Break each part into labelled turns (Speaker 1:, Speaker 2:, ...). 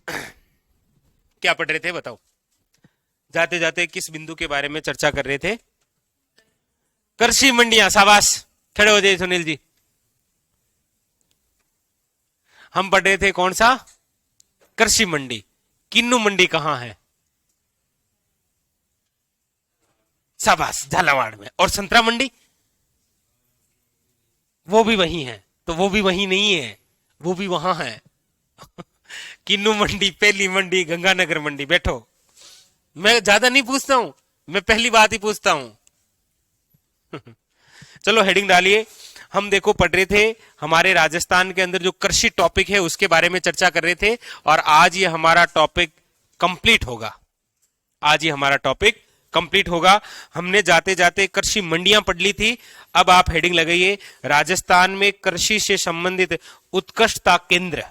Speaker 1: क्या पढ़ रहे थे बताओ? जाते जाते किस बिंदु के बारे में चर्चा कर रहे थे? कृषि मंडियां, शाबाश, खड़े हो जाइए सुनील जी। हम पढ़ रहे थे कौन सा? कृषि मंडी। किन्नू मंडी कहां है? शाबाश, झालावाड़ में। और संतरा मंडी? वो भी वही है। तो वो भी वही नहीं है, वो भी वहां है। किन्नू मंडी, पहली मंडी, गंगानगर मंडी। बैठो, मैं ज्यादा नहीं पूछता हूं, मैं पहली बात ही पूछता हूं। चलो हेडिंग डालिए। हम देखो पढ़ रहे थे हमारे राजस्थान के अंदर जो कृषि टॉपिक है उसके बारे में चर्चा कर रहे थे, और आज ये हमारा टॉपिक कंप्लीट होगा। आज ये हमारा टॉपिक कंप्लीट होगा। हमने जाते जाते कृषि मंडियां पढ़ ली थी। अब आप हेडिंग लगाइए, राजस्थान में कृषि से संबंधित उत्कृष्टता केंद्र।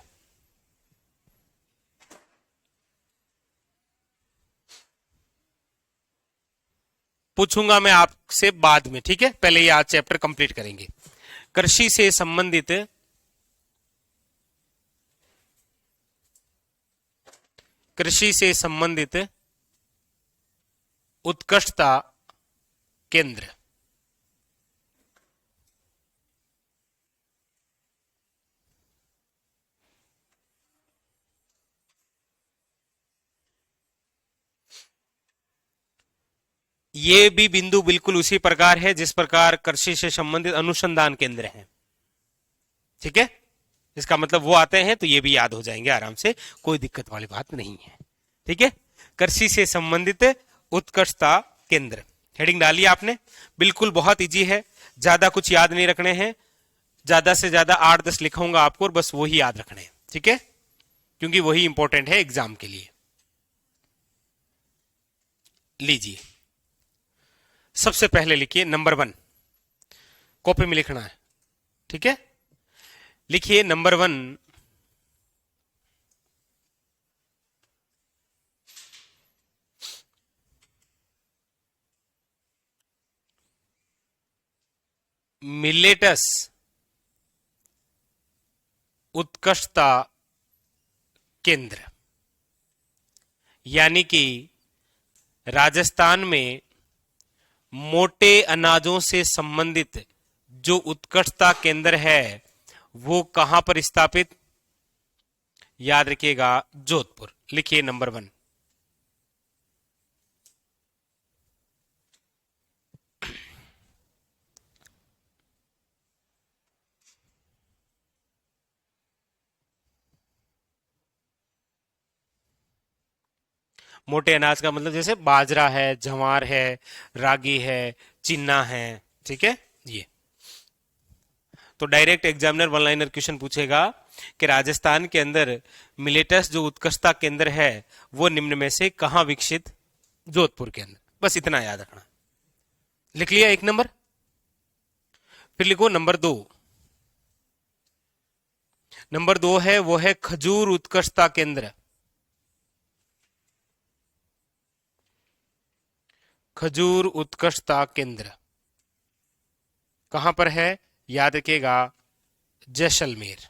Speaker 1: पूछूंगा मैं आपसे बाद में, ठीक है? पहले ये आज चैप्टर कंप्लीट करेंगे। कृषि से संबंधित उत्कृष्टता केंद्र। ये भी बिंदु बिल्कुल उसी प्रकार है जिस प्रकार कृषि से संबंधित अनुसंधान केंद्र है। ठीक है, इसका मतलब वो आते हैं तो ये भी याद हो जाएंगे आराम से, कोई दिक्कत वाली बात नहीं है। ठीक है, कृषि से संबंधित उत्कृष्टता केंद्र। हेडिंग डाली आपने, बिल्कुल बहुत इजी है, ज्यादा कुछ याद नहीं रखने हैं। ज्यादा से ज्यादा 8-10 लिखाऊंगा आपको और बस वही याद रखने हैं। ठीक है, क्योंकि वही इंपॉर्टेंट है एग्जाम के लिए। लीजिए, सबसे पहले लिखिए नंबर 1, कॉपी में लिखना है। ठीक है, लिखिए नंबर 1, मिलेटस उत्कृष्टता केंद्र। यानी कि राजस्थान में मोटे अनाजों से संबंधित जो उत्कृष्टता केंद्र है वो कहां पर स्थापित? याद रखिएगा, जोधपुर। लिखिए नंबर 1। मोटे अनाज का मतलब जैसे बाजरा है, ज्वार है, रागी है, चिन्ना है। ठीक है, ये तो direct examiner one liner question पूछेगा कि राजस्थान के अंदर मिलेटस जो उत्कृष्टता केंद्र है वो निम्न में से कहां विकसित? जोधपुर के अंदर। बस इतना याद रखना। लिख लिया एक नंबर। फिर लिखो नंबर 2। नंबर 2 है, वो है खजूर उत्कृष्टता केंद्र। खजूर उत्कृष्टता केंद्र कहां पर है? याद रखिएगा, जैसलमेर।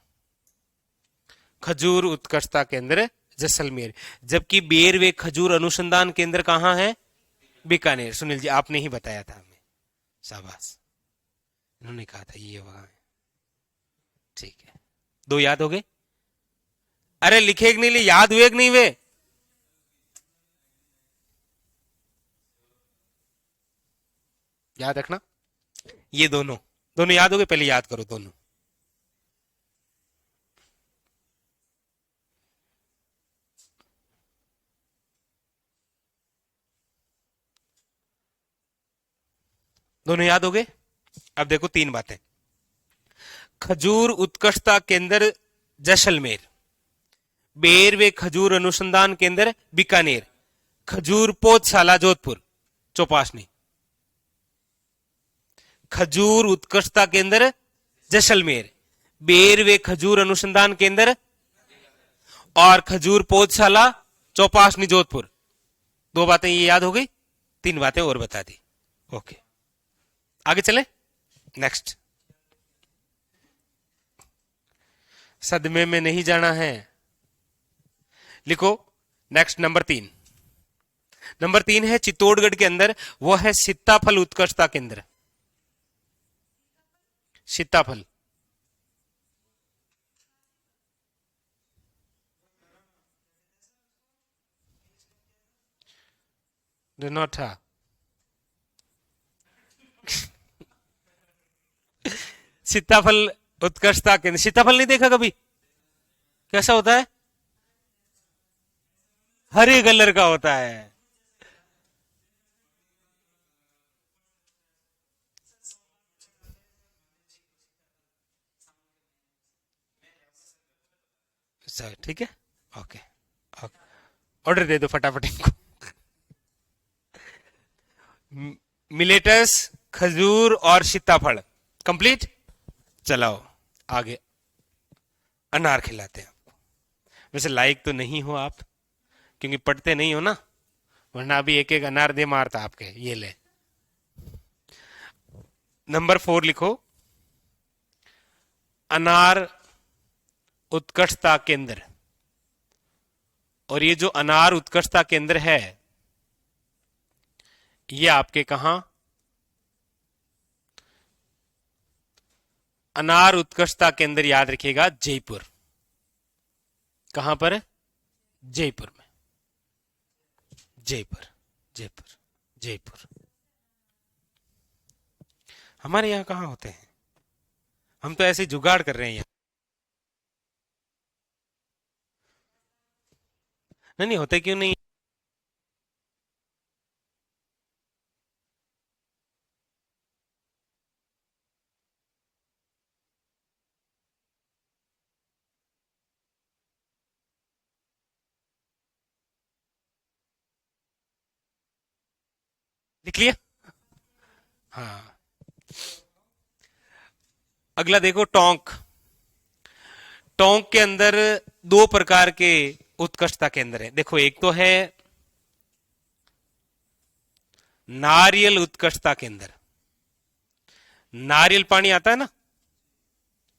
Speaker 1: खजूर उत्कृष्टता केंद्र जैसलमेर। जबकि 12वें खजूर अनुसंधान केंद्र कहां है? बीकानेर। सुनील जी आपने ही बताया था हमें, शाबाश, इन्होंने कहा था ये वहां है। ठीक है, 2 याद हो गए। अरे लिखे कि नहीं, लिए याद हुए कि नहीं वे? याद रखना, ये दोनों दोनों याद हो गए, पहले याद करो दोनों। दोनों याद हो गए। अब देखो 3 बातें। खजूर उत्कृष्टता केंद्र जैसलमेर, 12वें खजूर अनुसंधान केंद्र बीकानेर, खजूर पौधशाला जोधपुर चौपासनी। खजूर उत्कृष्टता केंद्र जैसलमेर, 12वें खजूर अनुसंधान केंद्र और खजूर पौधशाला चौपासनी जोधपुर। 2 बातें ये याद हो गई, 3 बातें और बता दी। ओके, आगे चले। नेक्स्ट, सदमे में नहीं जाना है। लिखो नेक्स्ट नंबर 3 है चित्तौड़गढ़ के अंदर, वो है सीताफल उत्कृष्टता केंद्र। सीताफल डू नॉट है। सीताफल उत्कृष्टता केंद्र, सीताफल नहीं देखा कभी? कैसा होता है? हरे कलर का होता है। सर ठीक है, ओके ओके, ऑर्डर दे दो फटाफट इनको। मिलेटस, खजूर और सीताफल कंप्लीट। चलाओ आगे, अनार खिलाते हैं आपको। वैसे लायक तो नहीं हो आप, क्योंकि पढ़ते नहीं हो ना, वरना अभी एक एक अनार दे मारता आपके। ये ले, नंबर 4 लिखो, अनार उत्कृष्टता केंद्र। और ये जो अनार उत्कृष्टता केंद्र है, ये आपके कहां? अनार उत्कृष्टता केंद्र याद रखिएगा, जयपुर। कहां पर है? जयपुर में। जयपुर जयपुर जयपुर। हमारे यहां कहां होते हैं? हम तो ऐसे जुगाड़ कर रहे हैं यहाँ। नहीं नहीं होते क्यों नहीं? लिख लिया? हाँ। अगला देखो, टोंक। टोंक के अंदर 2 प्रकार के उत्कृष्टता केंद्र है। देखो, एक तो है नारियल उत्कृष्टता केंद्र। नारियल पानी आता है ना,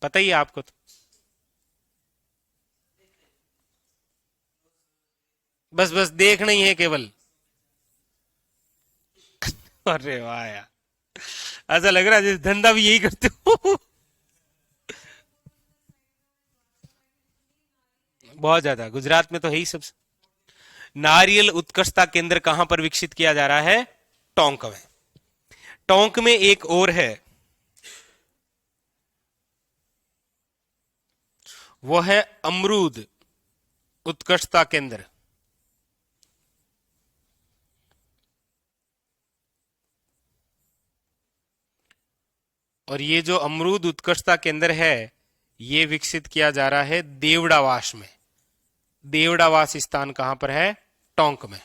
Speaker 1: पता ही है आपको तो। बस बस देखना ही है केवल। अरे वाह यार, ऐसा लग रहा है जैसे धंधा भी यही करते हो। बहुत ज्यादा, गुजरात में तो है ही सब। नारियल उत्कृष्टता केंद्र कहां पर विकसित किया जा रहा है? टोंक में। टोंक में एक और है, वो है अमरूद उत्कृष्टता केंद्र। और ये जो अमरूद उत्कृष्टता केंद्र है, ये विकसित किया जा रहा है देवड़ावास में। देवड़ावास स्थान कहां पर है? टोंक में।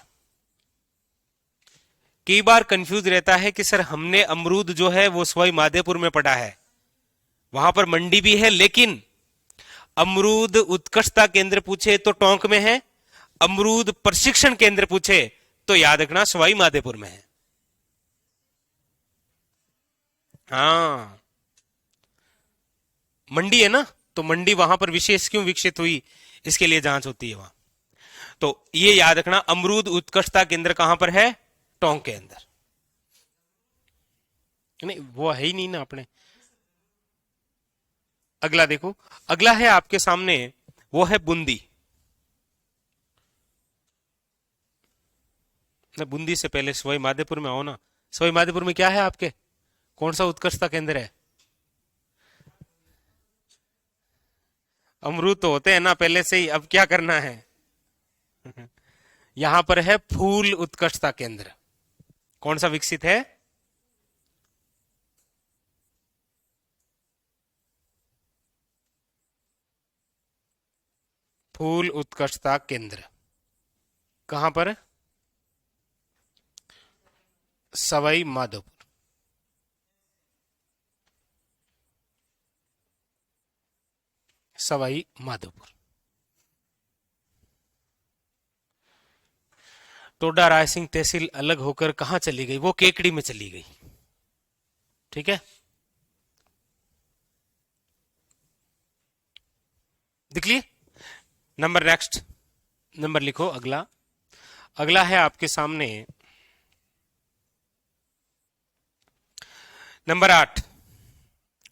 Speaker 1: कई बार कंफ्यूज रहता है कि सर हमने अमरूद जो है वो सवाई माधोपुर में पढ़ा है, वहां पर मंडी भी है, लेकिन अमरूद उत्कृष्टता केंद्र पूछे तो टोंक में है, अमरूद प्रशिक्षण केंद्र पूछे तो याद रखना सवाई माधोपुर में है। हाँ, मंडी है ना, तो मंडी वहां पर विशेष क्यों विकसित हुई, इसके लिए जांच होती है वहां। तो ये याद रखना, अमरूद उत्कृष्टता केंद्र कहां पर है? टोंक के अंदर। नहीं, वो है ही नहीं ना अपने। अगला देखो, अगला है आपके सामने, वो है बूंदी। ना, बूंदी से पहले सवाई माधोपुर में आओ ना। सवाई माधोपुर में क्या है आपके? कौन सा उत्कृष्टता केंद्र है? अमरूद तो होते हैं ना पहले से ही, अब क्या करना है? यहां पर है फूल उत्कृष्टता केंद्र। कौन सा विकसित है? फूल उत्कृष्टता केंद्र कहां पर? सवाई माधोपुर। सवाई माधोपुर। टोडा रायसिंह तहसील अलग होकर कहां चली गई? वो केकड़ी में चली गई। ठीक है, दिख लिए? नंबर नेक्स्ट, नंबर लिखो अगला। अगला है आपके सामने नंबर 8,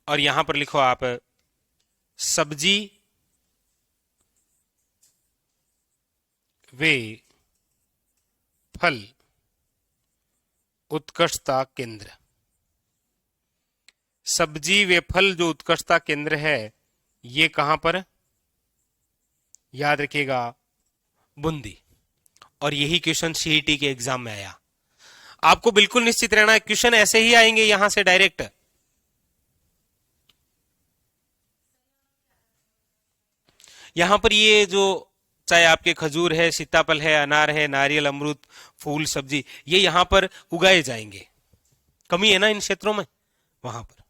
Speaker 1: और यहां पर लिखो आप सब्जी वे फल उत्कृष्टता केंद्र। सब्जी वे फल जो उत्कृष्टता केंद्र है, ये कहां पर, याद रखिएगा, बूंदी। और यही क्वेश्चन सीईटी के एग्जाम में आया। आपको बिल्कुल निश्चित रहना है, क्वेश्चन ऐसे ही आएंगे यहां से डायरेक्ट। यहां पर ये जो चाहे आपके खजूर है, सीताफल है, अनार है, नारियल, अमरूद, फूल, सब्जी, ये यहां पर उगाए जाएंगे। कमी है ना इन क्षेत्रों में, वहां पर।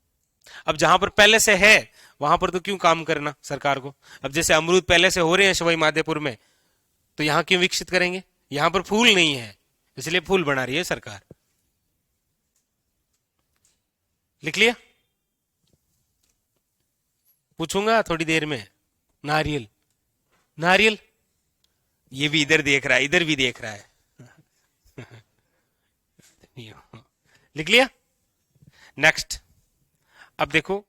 Speaker 1: अब जहां पर पहले से है वहां पर तो क्यों काम करना सरकार को। अब जैसे अमरूद पहले से हो रहे हैं सवाई माधोपुर में, तो यहां क्यों विकसित करेंगे। यहां पर फूल नहीं है, इसलिए फूल बना रही है सरकार। लिख लिया, पूछूंगा थोड़ी देर में। नारियल, नारियल, ये भी इधर देख रहा है, इधर भी देख रहा है। लिख लिया। नेक्स्ट, अब देखो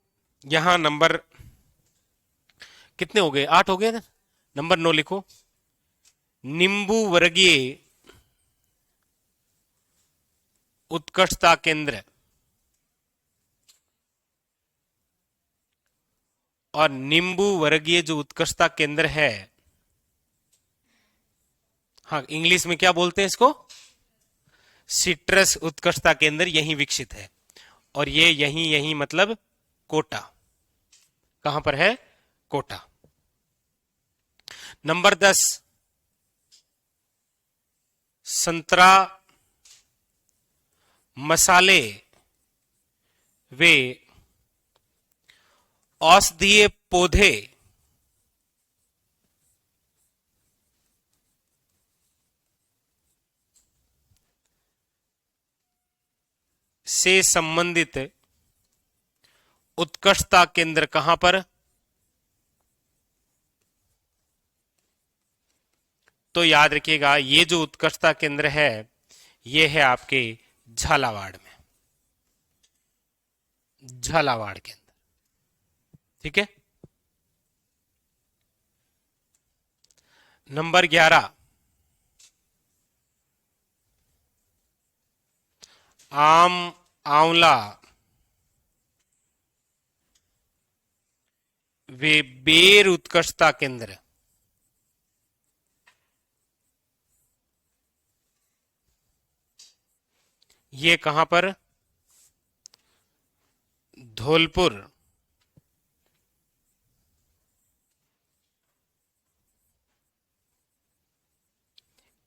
Speaker 1: यहां नंबर कितने हो गए, 8 हो गए ना। नंबर 9 लिखो, नींबू वर्गीय उत्कृष्टता केंद्र। और नींबू वर्गीय जो उत्कृष्टता केंद्र है, हाँ इंग्लिश में क्या बोलते हैं इसको, सिट्रस उत्कृष्टता केंद्र, यही विकसित है। और ये यही यही मतलब कोटा। कहां पर है, कोटा। नंबर 10, संतरा मसाले वे औषधीय पौधे से संबंधित उत्कृष्टता केंद्र कहां पर। तो याद रखिएगा, ये जो उत्कृष्टता केंद्र है ये है आपके झालावाड़ में, झालावाड़ के अंदर। ठीक है। नंबर 11, आम आंवला वे बेर उत्कृष्टता केंद्र। ये कहां पर, धौलपुर।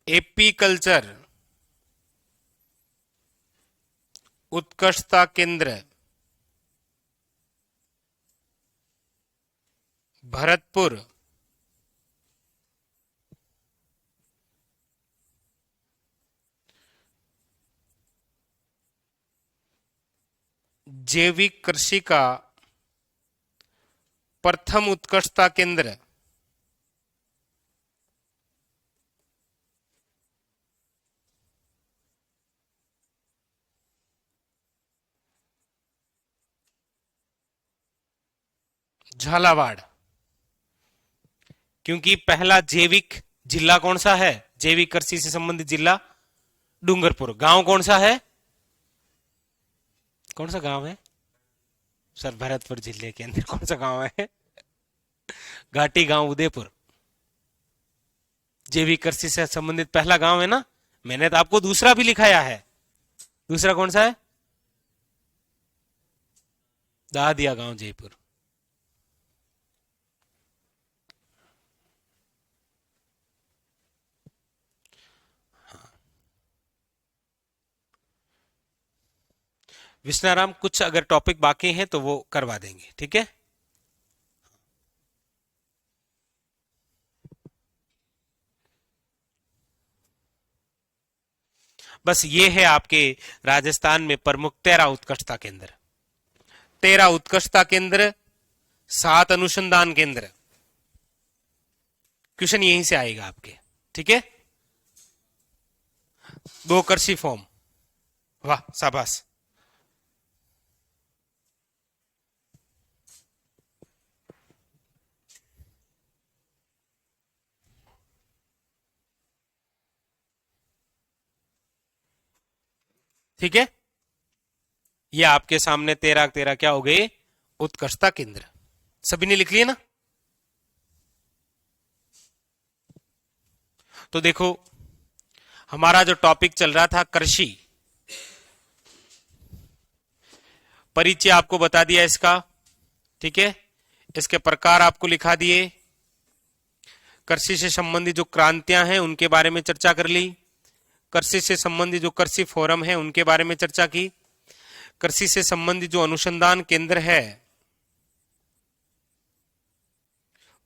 Speaker 1: एपीकल्चर उत्कृष्टता केंद्र भरतपुर। जैविक कृषि का प्रथम उत्कृष्टता केंद्र झालावाड़। क्योंकि पहला जैविक जिला कौन सा है, जैविक कृषि से संबंधित जिला डूंगरपुर। गांव कौन सा है, कौन सा गांव है सर, भरतपुर जिले के अंदर कौन सा गांव है, घाटी गांव उदयपुर। जैविक कृषि से संबंधित पहला गांव है ना। मैंने तो आपको दूसरा भी लिखाया है। दूसरा कौन सा है, दादिया गांव जयपुर। विष्णाराम, कुछ अगर टॉपिक बाकी हैं तो वो करवा देंगे, ठीक है। बस ये है आपके राजस्थान में प्रमुख 13 उत्कृष्टता केंद्र। 13 उत्कृष्टता केंद्र, 7 अनुसंधान केंद्र। क्वेश्चन यहीं से आएगा आपके, ठीक है, दो कर्षी फॉर्म, वाह शाबाश। ठीक है, ये आपके सामने 13 क्या हो गए, उत्कर्षता केंद्र। सभी ने लिख लिया ना। तो देखो हमारा जो टॉपिक चल रहा था कृषि, परिचय आपको बता दिया इसका, ठीक है, इसके प्रकार आपको लिखा दिए, कृषि से संबंधित जो क्रांतियां हैं उनके बारे में चर्चा कर ली, कृषि से संबंधित जो कृषि फोरम है उनके बारे में चर्चा की, कृषि से संबंधित जो अनुसंधान केंद्र है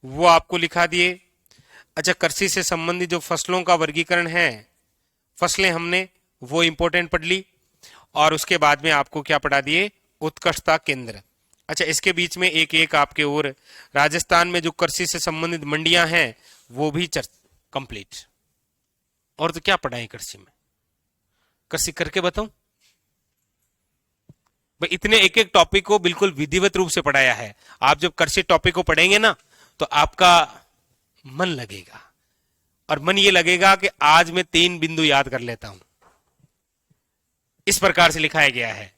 Speaker 1: वो आपको लिखा दिए। अच्छा, कृषि से संबंधित जो फसलों का वर्गीकरण है, फसलें हमने वो इंपॉर्टेंट पढ़ ली, और उसके बाद में आपको क्या पढ़ा दिए, उत्कृष्टता केंद्र। अच्छा, इसके बीच में एक एक आपके और राजस्थान में जो कृषि से संबंधित मंडियां हैं वो भी कंप्लीट। और तो क्या पढ़ाएं कृषि में, कृषि करके बताऊं भाई, इतने एक एक टॉपिक को बिल्कुल विधिवत रूप से पढ़ाया है। आप जब कृषि टॉपिक को पढ़ेंगे ना तो आपका मन लगेगा, और मन ये लगेगा कि आज मैं 3 बिंदु याद कर लेता हूं, इस प्रकार से लिखाया गया है।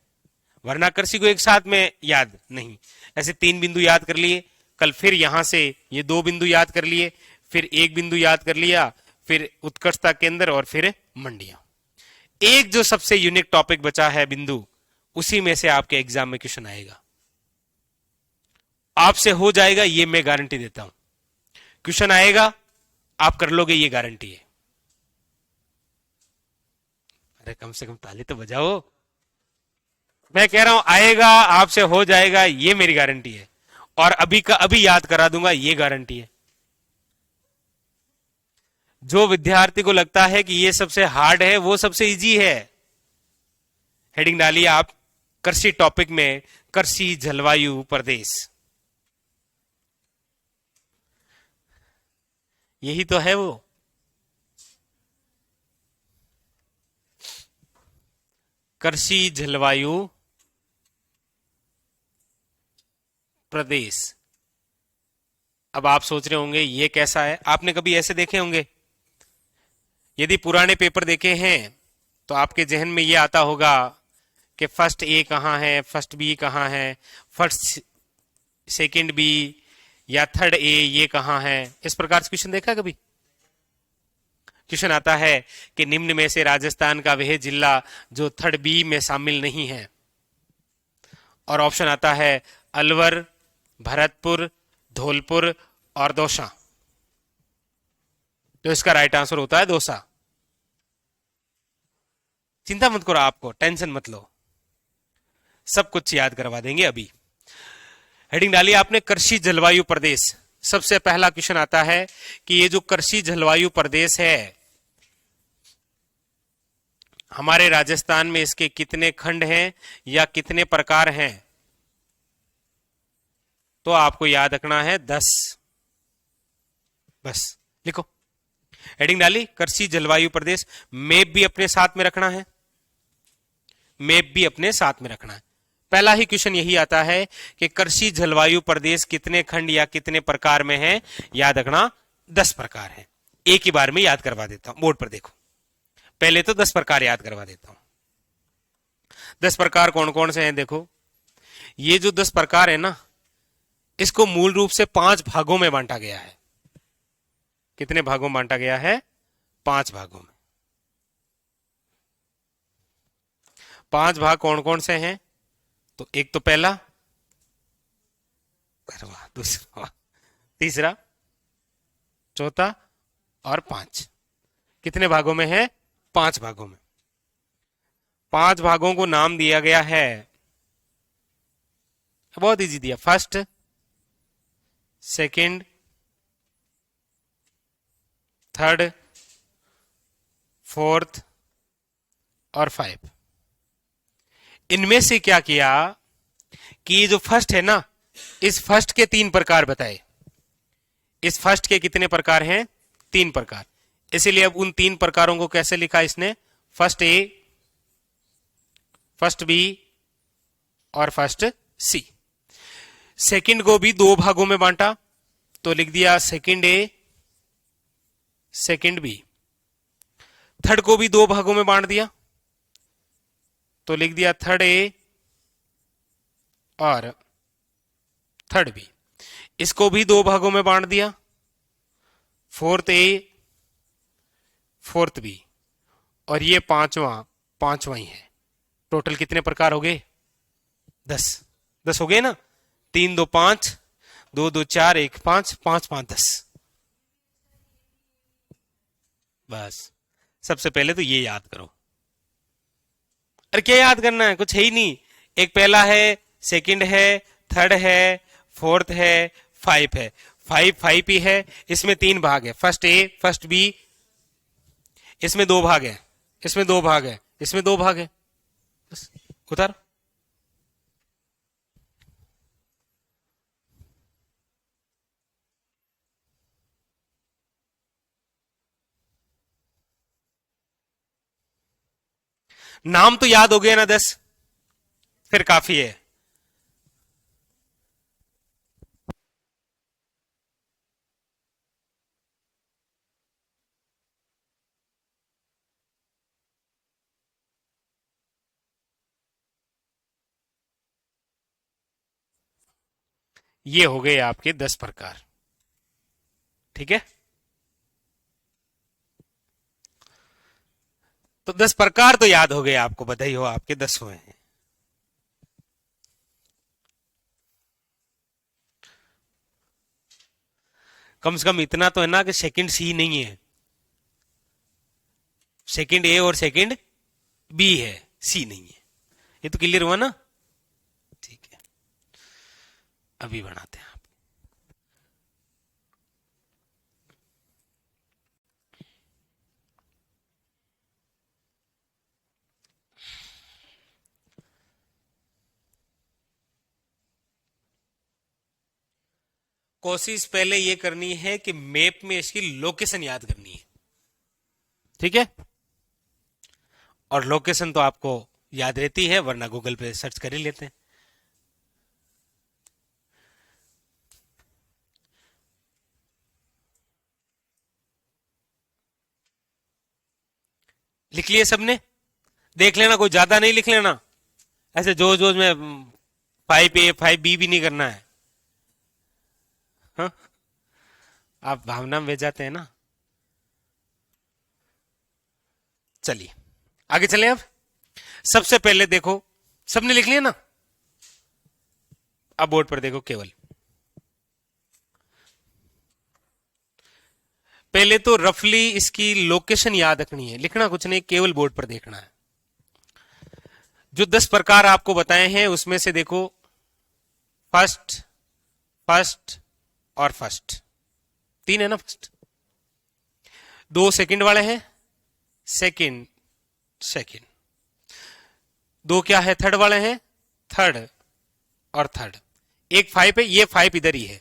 Speaker 1: वरना कृषि को एक साथ में याद नहीं, ऐसे 3 बिंदु याद कर लिए, कल फिर यहां से ये 2 बिंदु याद कर लिए, फिर 1 बिंदु याद कर लिया, फिर उत्कृष्टता केंद्र, और फिर मंडियां। एक जो सबसे यूनिक टॉपिक बचा है बिंदु, उसी में से आपके एग्जाम में क्वेश्चन आएगा, आपसे हो जाएगा, ये मैं गारंटी देता हूं। क्वेश्चन आएगा, आप कर लोगे, ये गारंटी है। अरे कम से कम ताली तो बजाओ। मैं कह रहा हूं आएगा, आपसे हो जाएगा, ये मेरी गारंटी है, और अभी का अभी याद करा दूंगा, ये गारंटी है। जो विद्यार्थी को लगता है कि ये सबसे हार्ड है, वो सबसे इजी है। हेडिंग डालिए आप कृषि टॉपिक में, कृषि जलवायु प्रदेश, यही तो है वो। कृषि जलवायु प्रदेश। अब आप सोच रहे होंगे ये कैसा है, आपने कभी ऐसे देखे होंगे, यदि पुराने पेपर देखे हैं तो आपके जहन में ये आता होगा कि फर्स्ट ए कहां है, फर्स्ट बी कहां है, फर्स्ट सेकंड बी या थर्ड ए ये कहां है, इस प्रकार से क्वेश्चन देखा कभी। क्वेश्चन आता है कि निम्न में से राजस्थान का वह जिला जो थर्ड बी में शामिल नहीं है, और ऑप्शन आता है अलवर, भरतपुर, धौलपुर और दौसा। तो इसका राइट आंसर होता है दौसा। चिंता मत करो, आपको टेंशन मत लो, सब कुछ याद करवा देंगे अभी। हेडिंग डालिए आपने कृषि जलवायु प्रदेश। सबसे पहला क्वेश्चन आता है कि ये जो कृषि जलवायु प्रदेश है हमारे राजस्थान में, इसके कितने खंड हैं या कितने प्रकार हैं, तो आपको याद रखना है 10। बस लिखो, हेडिंग डाली कृषि जलवायु प्रदेश। मैप भी अपने साथ में रखना है, मैप भी अपने साथ में रखना है। पहला ही क्वेश्चन यही आता है कि कृषि जलवायु प्रदेश कितने खंड या कितने प्रकार में है, याद रखना 10 प्रकार है। एक ही बार में याद करवा देता हूं, बोर्ड पर देखो, पहले तो 10 प्रकार याद करवा देता हूं। 10 प्रकार कौन कौन से हैं देखो। ये जो 10 प्रकार है ना, इसको मूल रूप से 5 भागों में बांटा गया है। कितने भागों में बांटा गया है, 5 भागों में। 5 भाग कौन कौन से हैं, तो एक तो पहला, दूसरा, तीसरा, चौथा और 5। कितने भागों में है, 5 भागों में। 5 भागों को नाम दिया गया है, बहुत इजी दिया, फर्स्ट, सेकंड, थर्ड, फोर्थ और 5। इनमें से क्या किया कि ये जो फर्स्ट है ना, इस फर्स्ट के 3 प्रकार बताए। इस फर्स्ट के कितने प्रकार हैं, 3 प्रकार। इसीलिए अब उन तीन प्रकारों को कैसे लिखा इसने, फर्स्ट ए, फर्स्ट बी और फर्स्ट सी। सेकंड को भी दो भागों में बांटा, तो लिख दिया second A, second B. Third को भी दो भागों में बांट दिया, तो लिख दिया थर्ड ए और थर्ड बी। इसको भी दो भागों में बांट दिया, फोर्थ ए, फोर्थ बी। और ये पांचवा ही है। टोटल कितने प्रकार हो गए, 10। 10 हो गए ना, 3 2 5, 2 2 4, 1 5, 5 5 10। बस सबसे पहले तो ये याद करो। अरे क्या याद करना है, कुछ है ही नहीं। एक पहला है, सेकंड है, थर्ड है, फोर्थ है, फाइव है। फाइव ही है। इसमें 3 भाग है, फर्स्ट ए, फर्स्ट बी। इसमें 2 भाग है, इसमें 2 भाग है, इसमें 2 भाग है। बस उतार। नाम तो याद हो गया ना 10, फिर काफी है। ये हो गए आपके 10 प्रकार। ठीक है, तो 10 प्रकार तो याद हो गए आपको, बधाई हो, आपके 10 हुए हैं। कम से कम इतना तो है ना कि सेकंड सी नहीं है, सेकंड ए और सेकंड बी है, सी नहीं है। ये तो क्लियर हुआ ना। ठीक है, अभी बनाते हैं। कोशिश पहले ये करनी है कि मैप में इसकी लोकेशन याद करनी है। ठीक है, और लोकेशन तो आपको याद रहती है, वरना गूगल पे सर्च कर ही लेते हैं। लिख लिए सबने, देख लेना, कोई ज्यादा नहीं लिख लेना। ऐसे जोश जोश में 5A 5B भी नहीं करना है। हाँ? आप भावना में भेज जाते हैं ना। चलिए आगे चलें। अब सबसे पहले देखो, सबने लिख लिया ना। अब बोर्ड पर देखो, केवल पहले तो रफली इसकी लोकेशन याद रखनी है, लिखना कुछ नहीं, केवल बोर्ड पर देखना है। जो 10 प्रकार आपको बताए हैं उसमें से देखो, फर्स्ट, फर्स्ट और फर्स्ट, 3 है ना। फर्स्ट 2 सेकंड वाले हैं, सेकंड सेकंड। 2 क्या है, थर्ड वाले हैं, थर्ड और थर्ड। एक 5 है, ये 5 इधर ही है।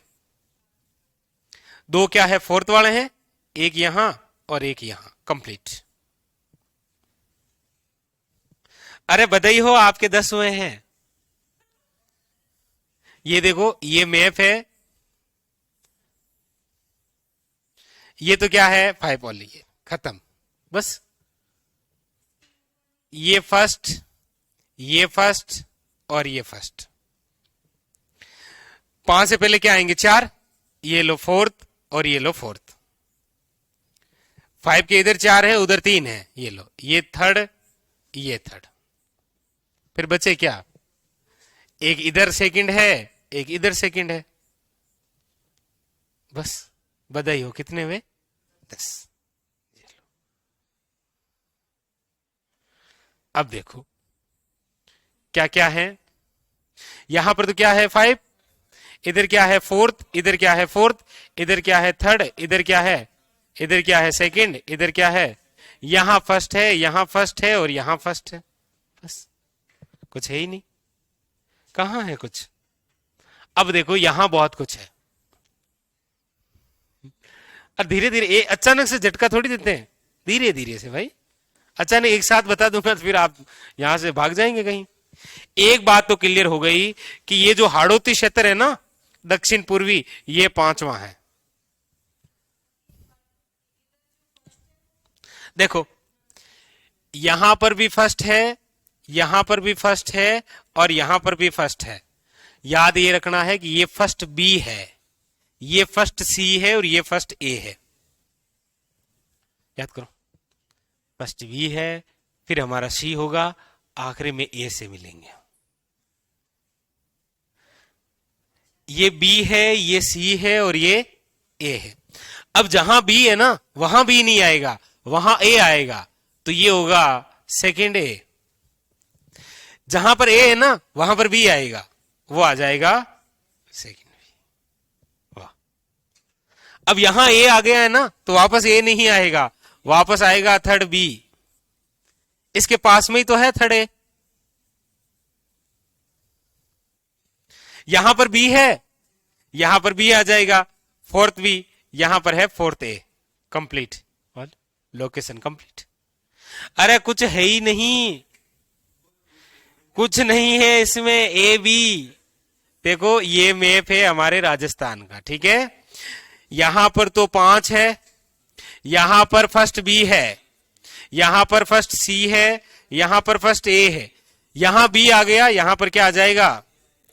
Speaker 1: 2 क्या है, फोर्थ वाले हैं, एक यहां और एक यहां, कंप्लीट। अरे बधाई हो, आपके 10 हुए हैं। ये देखो, ये मैप है, ये तो क्या है, 5 ओनली है, खत्म। बस ये फर्स्ट, ये फर्स्ट और ये फर्स्ट। 5 से पहले क्या आएंगे, 4, ये लो फोर्थ और ये लो फोर्थ। 5 के इधर 4 है, उधर 3 है, ये लो, ये थर्ड, ये थर्ड। फिर बचे क्या, एक इधर सेकंड है, एक इधर सेकंड है। बस बधाई हो, कितने हुए, 10। अब देखो क्या क्या है। यहां पर तो क्या है, 5, इधर क्या है, फोर्थ, इधर क्या है, फोर्थ, इधर क्या है, थर्ड, इधर क्या है, इधर क्या है, सेकंड, इधर क्या है, यहां फर्स्ट है, यहां फर्स्ट है और यहां फर्स्ट है। बस कुछ है ही नहीं, कहां है कुछ। अब देखो यहां बहुत कुछ है। और धीरे धीरे अचानक से झटका थोड़ी देते हैं, धीरे धीरे से भाई। अचानक एक साथ बता दूंगा तो फिर आप यहां से भाग जाएंगे कहीं। एक बात तो क्लियर हो गई कि ये जो हाड़ौती क्षेत्र है ना दक्षिण पूर्वी, ये पांचवा है। देखो यहां पर भी फर्स्ट है, यहां पर भी फर्स्ट है, और यहां पर भी फर्स्ट है। याद ये रखना है कि ये फर्स्ट बी है, ये फर्स्ट सी है, और ये फर्स्ट ए है। याद करो, फर्स्ट बी है, फिर हमारा सी होगा, आखिरी में ए से मिलेंगे। ये बी है, ये सी है, और ये ए है। अब जहां बी है ना वहां बी नहीं आएगा, वहां ए आएगा, तो ये होगा सेकेंड ए। जहां पर ए है ना वहां पर बी आएगा, वो आ जाएगा सेकेंड बी। वाह। अब यहां ए आ गया है ना तो वापस ए नहीं आएगा, वापस आएगा थर्ड बी। इसके पास में ही तो है थर्ड ए। यहां पर बी है, यहां पर बी आ जाएगा, फोर्थ बी, यहां पर है fourth A. Complete, location complete. अरे कुछ है ही नहीं, कुछ नहीं है इसमें। ए बी, देखो ये मैप है हमारे राजस्थान का, ठीक है। यहां पर तो 5 है, यहां पर फर्स्ट बी है, यहां पर फर्स्ट सी है, यहां पर फर्स्ट ए है। यहां बी आ गया, यहां पर क्या आ जाएगा,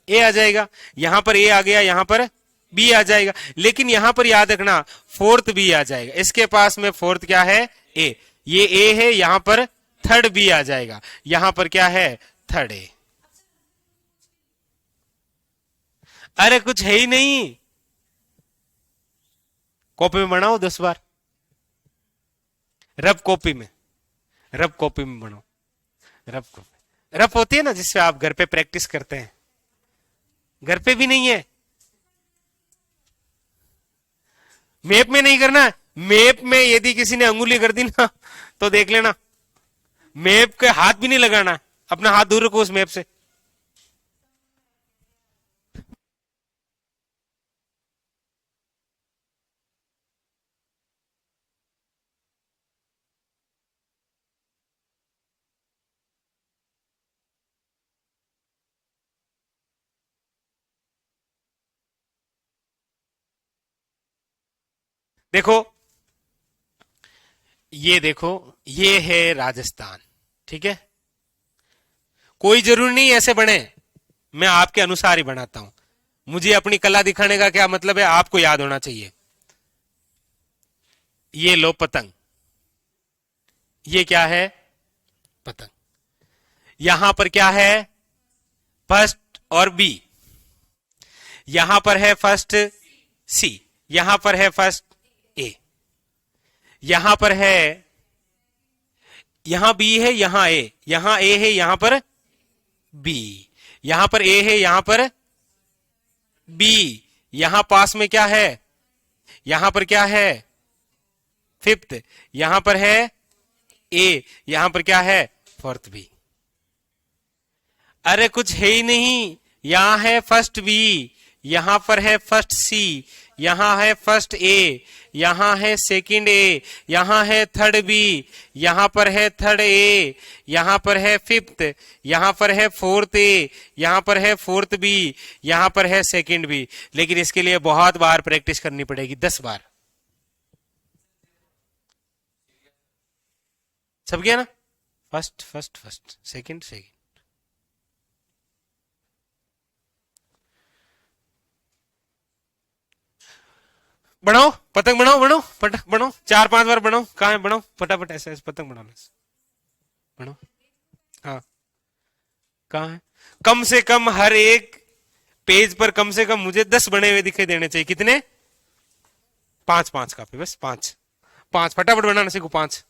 Speaker 1: ए आ जाएगा। यहां पर ए आ गया, यहां पर बी आ जाएगा। लेकिन यहां पर याद रखना फोर्थ बी आ जाएगा। इसके पास में फोर्थ क्या है, ए। ये ए है, यहां पर थर्ड बी आ जाएगा, यहां पर क्या है, थर्ड ए। अरे कुछ है ही नहीं। कॉपी में बनाओ 10 बार, रब कॉपी में, रब कॉपी में बनाओ। रब कॉपी, रब होती है ना जिससे आप घर पे प्रैक्टिस करते हैं, घर पे भी नहीं है। मैप में नहीं करना। मैप में यदि किसी ने अंगुली कर दी ना तो देख लेना, मैप के हाथ भी नहीं लगाना, अपना हाथ दूर रखो उस मैप से। देखो ये देखो, ये है राजस्थान, ठीक है। कोई जरूरी नहीं ऐसे बने, मैं आपके अनुसार ही बनाता हूं। मुझे अपनी कला दिखाने का क्या मतलब है, आपको याद होना चाहिए। ये लो पतंग, ये क्या है, पतंग। यहां पर क्या है, फर्स्ट और बी। यहां पर है फर्स्ट सी, यहां पर है फर्स्ट ए। यहां पर है, यहां बी है, यहां ए, यहां ए है, यहां पर बी। यहां पर ए है, यहां पर बी। यहां पास में क्या है, यहां पर क्या है, फिफ्थ। यहां पर है ए, यहां पर क्या है, फोर्थ बी। अरे कुछ है ही नहीं। यहां है फर्स्ट बी, यहां पर है फर्स्ट सी, यहां है फर्स्ट ए, यहां है सेकंड ए, यहां है थर्ड बी, यहां पर है थर्ड ए, यहां पर है फिफ्थ, यहां पर है फोर्थ ए, यहां पर है फोर्थ बी, यहां पर है सेकंड बी। लेकिन इसके लिए बहुत बार प्रैक्टिस करनी पड़ेगी, 10 बार। सब गया ना, first first first, second second. बनाओ पतंग, बनाओ बनाओ पतंग बनाओ, 4-5 बार बनाओ। कहा है, बनाओ फटाफट, ऐसे ऐसे पतंग बनाओ, बनाओ। हाँ, कहा है। कम से कम हर एक पेज पर कम से कम मुझे 10 बने हुए दिखाई देने चाहिए। कितने, 5-5 काफी, बस 5 5 फटाफट बनाना सीखो, 5।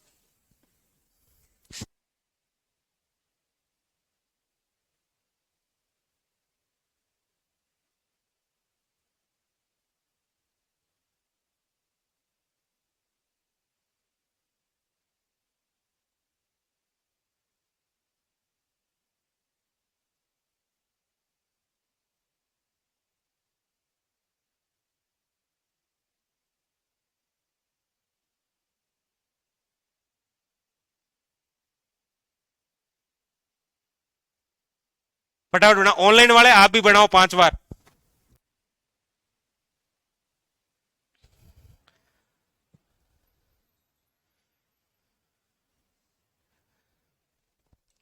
Speaker 1: फटाफट बनाओ, ऑनलाइन वाले आप भी बनाओ 5 बार।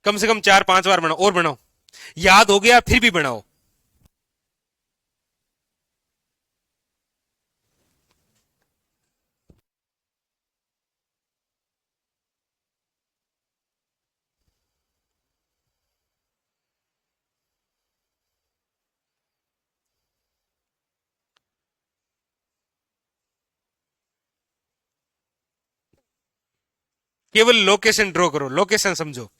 Speaker 1: कम से कम 4-5 बार बनाओ, और बनाओ, याद हो गया फिर भी बनाओ। केवल लोकेशन ड्रॉ करो, लोकेशन समझो।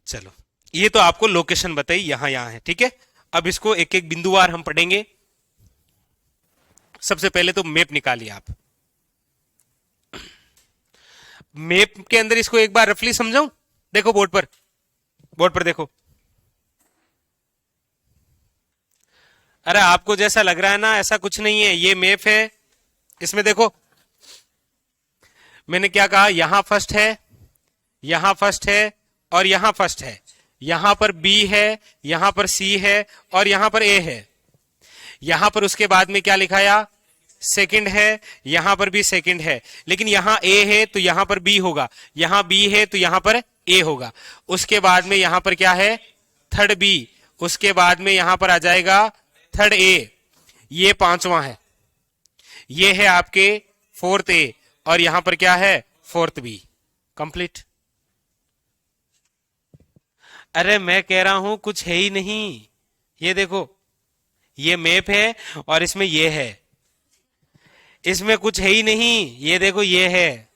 Speaker 1: चलो, ये तो आपको लोकेशन बताई, यहां यहां है, ठीक है। अब इसको एक एक बिंदुवार हम पढ़ेंगे। सबसे पहले तो मैप निकालिए आप। मैप के अंदर इसको एक बार रफली समझाऊं, देखो बोर्ड पर, बोर्ड पर देखो। अरे आपको जैसा लग रहा है ना, ऐसा कुछ नहीं है, ये मैप है। इसमें देखो, मैंने क्या कहा, यहां फर्स्ट है, यहां फर्स्ट है, और यहां फर्स्ट है। यहां पर बी है, यहां पर सी है, और यहां पर ए है। यहां पर उसके बाद में क्या लिखाया, सेकंड है, यहां पर भी सेकंड है। लेकिन यहां ए है तो यहां पर बी होगा, यहां बी है तो यहां पर ए होगा। उसके बाद में यहां पर क्या है, थर्ड बी। उसके बाद में यहां पर आ जाएगा थर्ड ए। ये पांचवा है, ये है आपके फोर्थ ए, और यहां पर क्या है, फोर्थ बी। कंप्लीट। अरे मैं कह रहा हूं कुछ है ही नहीं, ये देखो, ये मैप है और इसमें ये है, इसमें कुछ है ही नहीं, ये देखो ये है।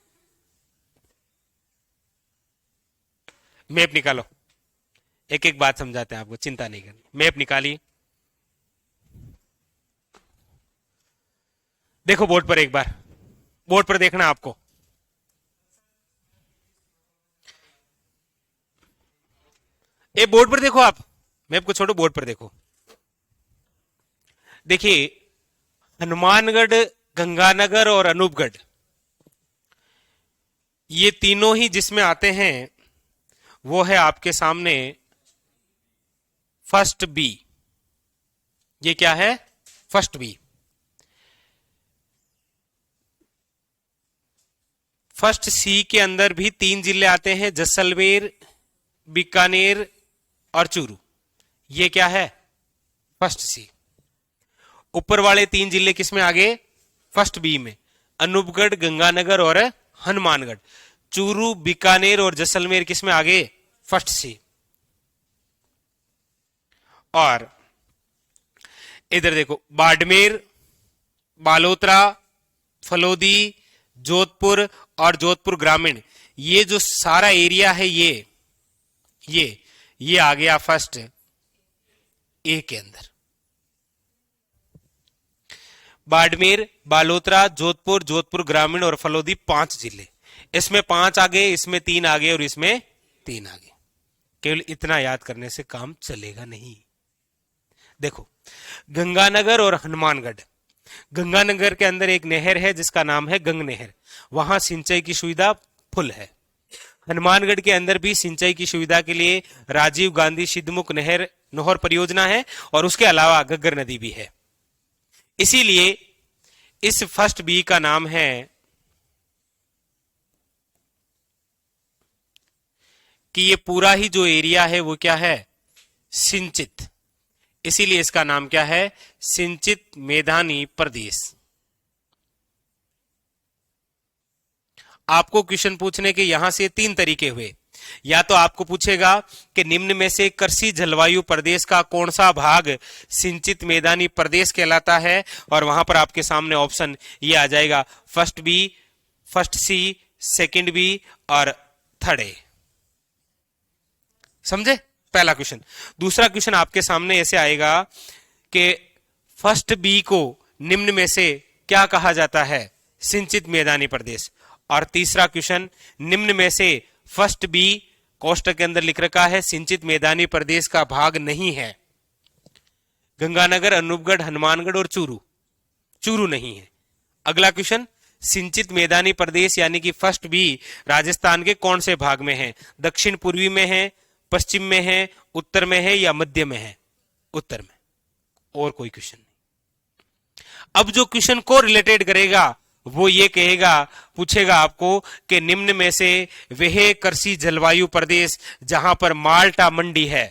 Speaker 1: मैप निकालो, एक एक बात समझाते हैं आपको, चिंता नहीं करनी। मैप निकालिए, देखो बोर्ड पर, एक बार बोर्ड पर देखना आपको। ए बोर्ड पर देखो आप, मैप को छोड़ो, बोर्ड पर देखो। देखिए, हनुमानगढ़, गंगानगर और अनूपगढ़, ये तीनों ही जिसमें आते हैं वो है आपके सामने फर्स्ट बी। ये क्या है, फर्स्ट बी। फर्स्ट सी के अंदर भी 3 जिले आते हैं, जैसलमेर, बीकानेर और चूरू। ये क्या है, फर्स्ट सी। ऊपर वाले 3 जिले किसमें आ गए, फर्स्ट बी में, अनूपगढ़, गंगानगर और हनुमानगढ़। चूरू, बीकानेर और जैसलमेर किसमें आ गए, फर्स्ट सी। और इधर देखो, बाड़मेर, बालोतरा, फलोदी, जोधपुर और जोधपुर ग्रामीण, ये जो सारा एरिया है, ये आ गया फर्स्ट ए के अंदर। बाड़मेर, बालोतरा, जोधपुर, जोधपुर ग्रामीण और फलोदी 5 जिले। इसमें 5 आ गए, इसमें 3 आ गए और इसमें 3 आ गए। केवल इतना याद करने से काम चलेगा नहीं। देखो, गंगानगर और हनुमानगढ़, गंगानगर के अंदर एक नहर है जिसका नाम है गंग नहर, वहां सिंचाई की सुविधा फुल है। हनुमानगढ़ के अंदर भी सिंचाई की सुविधा के लिए राजीव गांधी सिद्धमुख नहर नहर परियोजना है, और उसके अलावा गग्गर नदी भी है। इसीलिए इस फर्स्ट बी का नाम है कि ये पूरा ही जो एरिया है वो क्या है, सिंचित। इसीलिए इसका नाम क्या है, सिंचित मैदानी प्रदेश। आपको क्वेश्चन पूछने के यहां से तीन तरीके हुए। या तो आपको पूछेगा कि निम्न में से कृषि जलवायु प्रदेश का कौन सा भाग सिंचित मैदानी प्रदेश कहलाता है, और वहां पर आपके सामने ऑप्शन ये आ जाएगा, first B, first C, second B और थर्ड ए। समझे पहला क्वेश्चन। दूसरा क्वेश्चन आपके सामने ऐसे आएगा कि फर्स्ट बी को निम्न में से क्या कहा जाता है, सिंचित मैदानी प्रदेश। और तीसरा क्वेश्चन, निम्न में से फर्स्ट बी कोष्टक के अंदर लिख रखा है सिंचित मैदानी प्रदेश का भाग नहीं है, गंगानगर, अनूपगढ़, हनुमानगढ़ और चूरू, चूरू नहीं है। अगला क्वेश्चन, सिंचित मैदानी प्रदेश यानी कि फर्स्ट बी राजस्थान के कौन से भाग में है, दक्षिण पूर्वी में है, पश्चिम में है, उत्तर में है या मध्य में है, उत्तर में। और कोई क्वेश्चन नहीं। अब जो क्वेश्चन को रिलेटेड करेगा वो ये कहेगा, पूछेगा आपको कि निम्न में से वह कृषि जलवायु प्रदेश जहां पर माल्टा मंडी है,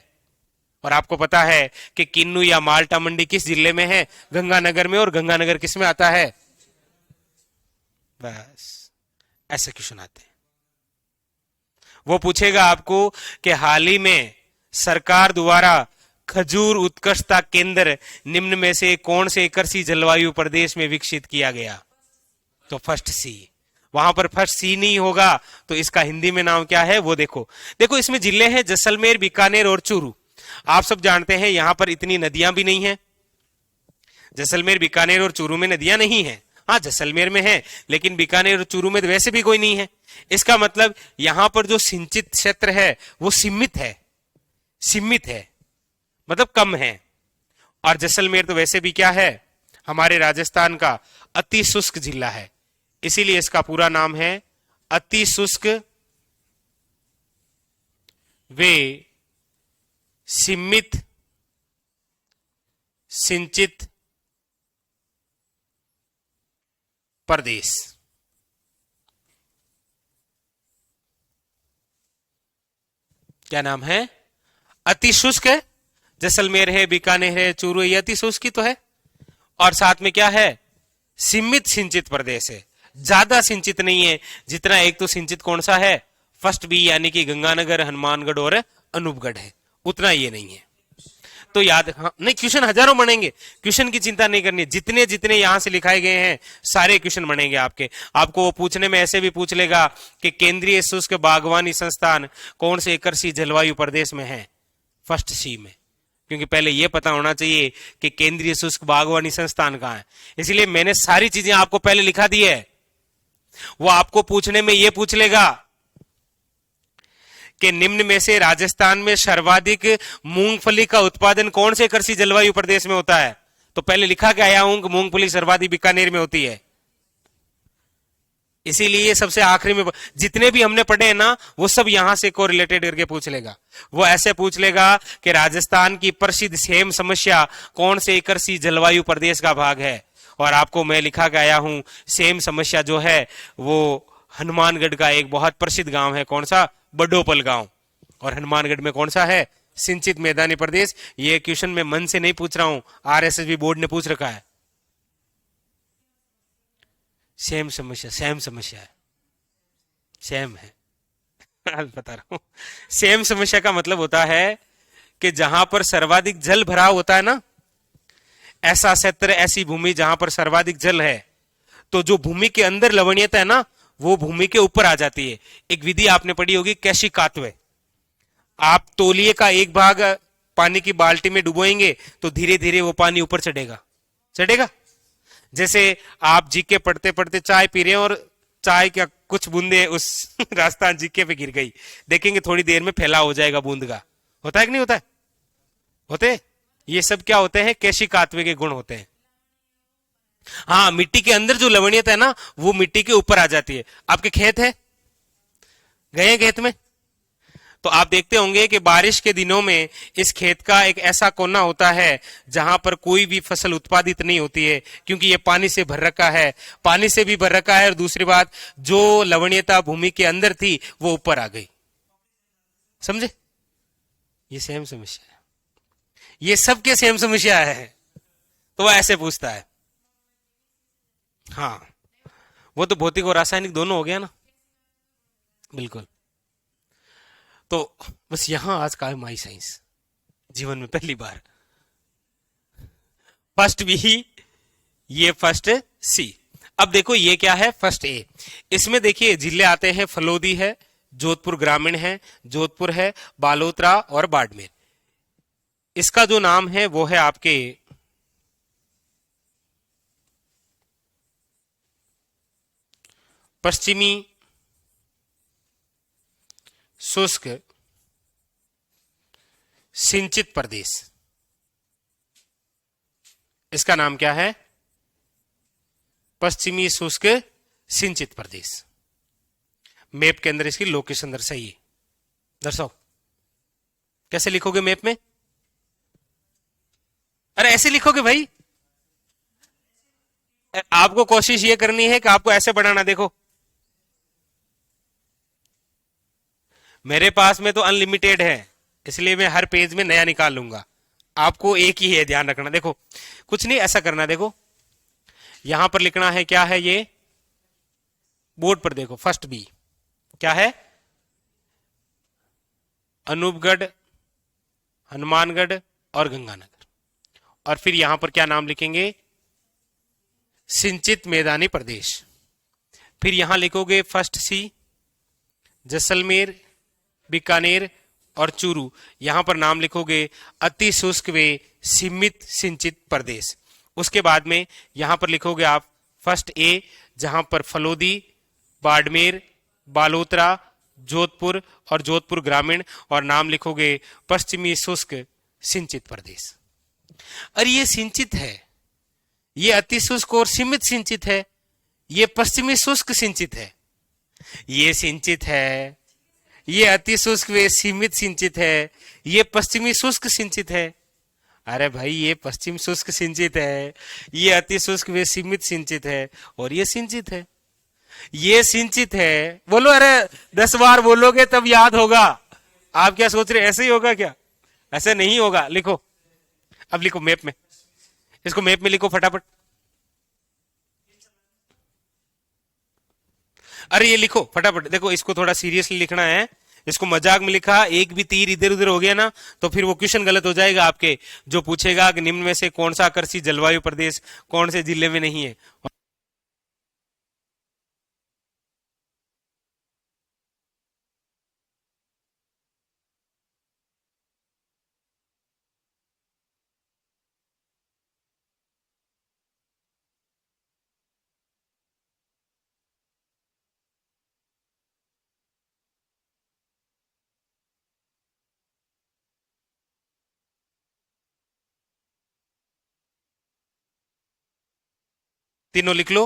Speaker 1: और आपको पता है कि किन्नू या माल्टा मंडी किस जिले में है, गंगानगर में, और गंगानगर किस में आता है। बस ऐसे क्वेश्चन आते हैं। वो पूछेगा आपको कि हाल ही में सरकार द्वारा खजूर उत्कृष्टता केंद्र निम्न में से कौन से कृषि जलवायु प्रदेश में विकसित किया गया, तो फर्स्ट सी। वहां पर फर्स्ट सी नहीं होगा तो इसका हिंदी में नाम क्या है वो देखो। देखो इसमें जिले हैं जैसलमेर, बीकानेर और चूरू। आप सब जानते हैं यहां पर इतनी नदियां भी नहीं है, जैसलमेर, बीकानेर और चूरू में नदियां नहीं है। हाँ जैसलमेर में है, लेकिन बीकानेर और चूरू में तो वैसे भी कोई नहीं है। इसका मतलब यहां पर जो सिंचित क्षेत्र है वो सीमित है, सीमित है मतलब कम है। और जैसलमेर तो वैसे भी क्या है, हमारे राजस्थान का अति शुष्क जिला है, इसीलिए इसका पूरा नाम है अति शुष्क वे सीमित सिंचित प्रदेश। क्या नाम है, अति शुष्क है। जैसलमेर है, बीकानेर है, चूरू है, ये अति शुष्क ही तो है। और साथ में क्या है, सीमित सिंचित प्रदेश है, ज्यादा सिंचित नहीं है जितना एक तो सिंचित कौन सा है, फर्स्ट बी यानी कि गंगानगर, हनुमानगढ़ और अनूपगढ़ है, उतना ये नहीं है। तो याद, हाँ नहीं, क्वेश्चन हजारों बनेंगे, क्वेश्चन की चिंता नहीं करनी, जितने जितने यहां से लिखाए गए हैं सारे क्वेश्चन बनेंगे आपके। आपको वो पूछने में ऐसे भी पूछ लेगा कि केंद्रीय शुष्क बागवानी संस्थान कौन से कृषि जलवायु प्रदेश में है, फर्स्ट सी में, क्योंकि पहले यह पता होना चाहिए कि केंद्रीय शुष्क बागवानी संस्थान कहां है। इसलिए मैंने सारी चीजें आपको पहले लिखा दी है। वो आपको पूछने में यह पूछ लेगा कि निम्न में से राजस्थान में सर्वाधिक मूंगफली का उत्पादन कौन से कृषि जलवायु प्रदेश में होता है, तो पहले लिखा के आया हूं कि मूंगफली सर्वाधिक बीकानेर में होती है। इसीलिए सबसे आखिरी में जितने भी हमने पढ़े हैं ना वो सब यहां से कोरिलेटेड करके पूछ लेगा। वो ऐसे पूछ लेगा कि राजस्थान की प्रसिद्ध सेम समस्या कौन से कृषि जलवायु प्रदेश का भाग है, और आपको मैं लिखा के आया हूं सेम समस्या जो है वो हनुमानगढ़ का एक बहुत प्रसिद्ध गांव है, कौन सा, बडोपल गांव। और हनुमानगढ़ में कौन सा है, सिंचित मैदानी प्रदेश। ये क्वेश्चन मैं मन से नहीं पूछ रहा हूं, आरएसएस बोर्ड ने पूछ रखा है। सेम समस्या, सेम समस्या है, सेम है बता रहा हूं। सेम समस्या का मतलब होता है कि जहां पर सर्वाधिक जल भराव होता है ना, ऐसा क्षेत्र, ऐसी भूमि जहां पर सर्वाधिक जल है, तो जो भूमि के अंदर लवणीयता है ना वो भूमि के ऊपर आ जाती है। एक विधि आपने पढ़ी होगी कैशिकात्वे। आप तौलिए का एक भाग पानी की बाल्टी में डुबोएंगे तो धीरे धीरे वो पानी ऊपर चढ़ेगा, चढ़ेगा। जैसे आप जीके पढ़ते पढ़ते चाय पी रहे हैं और चाय का कुछ बूंदे उस रास्ता जीके पे गिर गई, देखेंगे थोड़ी देर में फैलाव हो जाएगा बूंद का। होता है कि नहीं होता है, होते। ये सब क्या होते हैं, कैशिकात्वे के गुण होते हैं। हाँ, मिट्टी के अंदर जो लवणीयता है ना वो मिट्टी के ऊपर आ जाती है। आपके खेत है, गए खेत में, तो आप देखते होंगे कि बारिश के दिनों में इस खेत का एक ऐसा कोना होता है जहां पर कोई भी फसल उत्पादित नहीं होती है, क्योंकि ये पानी से भर रखा है, पानी से भी भर रखा है, और दूसरी बात जो लवणीयता भूमि के अंदर थी वो ऊपर आ गई। समझे, ये सेम समस्या है, ये सबके सेम समस्या है। तो वो ऐसे पूछता है। हाँ, वो तो भौतिक और रासायनिक दोनों हो गया ना, बिल्कुल। तो बस यहां आज का है माई साइंस, जीवन में पहली बार। फर्स्ट बी, ये फर्स्ट सी। अब देखो ये क्या है, फर्स्ट ए। इसमें देखिए जिले आते हैं, फलोदी है, जोधपुर ग्रामीण है, जोधपुर है, बालोतरा और बाड़मेर। इसका जो नाम है वो है आपके पश्चिमी शुष्क सिंचित प्रदेश। इसका नाम क्या है, पश्चिमी शुष्क सिंचित प्रदेश। मैप के अंदर इसकी लोकेशन दर्शाइए, दर्शाओ। कैसे लिखोगे मैप में? अरे ऐसे लिखोगे भाई, आपको कोशिश ये करनी है कि आपको ऐसे बनाना। देखो मेरे पास में तो अनलिमिटेड है, इसलिए मैं हर पेज में नया निकाल लूंगा। आपको एक ही है, ध्यान रखना। देखो कुछ नहीं ऐसा करना, देखो यहां पर लिखना है, क्या है ये, बोर्ड पर देखो, फर्स्ट बी क्या है, अनूपगढ़, हनुमानगढ़ और गंगानगर। और फिर यहां पर क्या नाम लिखेंगे, सिंचित मैदानी प्रदेश। फिर यहां लिखोगे फर्स्ट सी, जैसलमेर, बीकानेर और चूरू। यहां पर नाम लिखोगे अति शुष्क व सीमित सिंचित प्रदेश। उसके बाद में यहां पर लिखोगे आप फर्स्ट ए, जहां पर फलोदी, बाड़मेर, बालोतरा, जोधपुर और जोधपुर ग्रामीण, और नाम लिखोगे पश्चिमी शुष्क सिंचित प्रदेश। अरे ये सिंचित है, ये अति शुष्क और सीमित सिंचित है, ये पश्चिमी शुष्क सिंचित है। ये सिंचित है, ये अति शुष्क व सीमित सिंचित है, ये पश्चिमी शुष्क सिंचित है। अरे भाई ये पश्चिम शुष्क सिंचित है, ये अति शुष्क व सीमित सिंचित है, और ये सिंचित है, ये सिंचित है। बोलो, अरे 10 बार बोलोगे तब याद होगा। आप क्या सोच रहे, ऐसे ही होगा क्या? ऐसे नहीं होगा। लिखो, अब लिखो मैप में, इसको मैप में लिखो फटाफट। अरे ये लिखो फटाफट, देखो इसको थोड़ा सीरियसली लिखना है। इसको मजाक में लिखा, एक भी तीर इधर उधर हो गया ना तो फिर वो क्वेश्चन गलत हो जाएगा आपके, जो पूछेगा कि निम्न में से कौन सा आकर्षित जलवायु प्रदेश कौन से जिले में नहीं है। तीनों लिख लो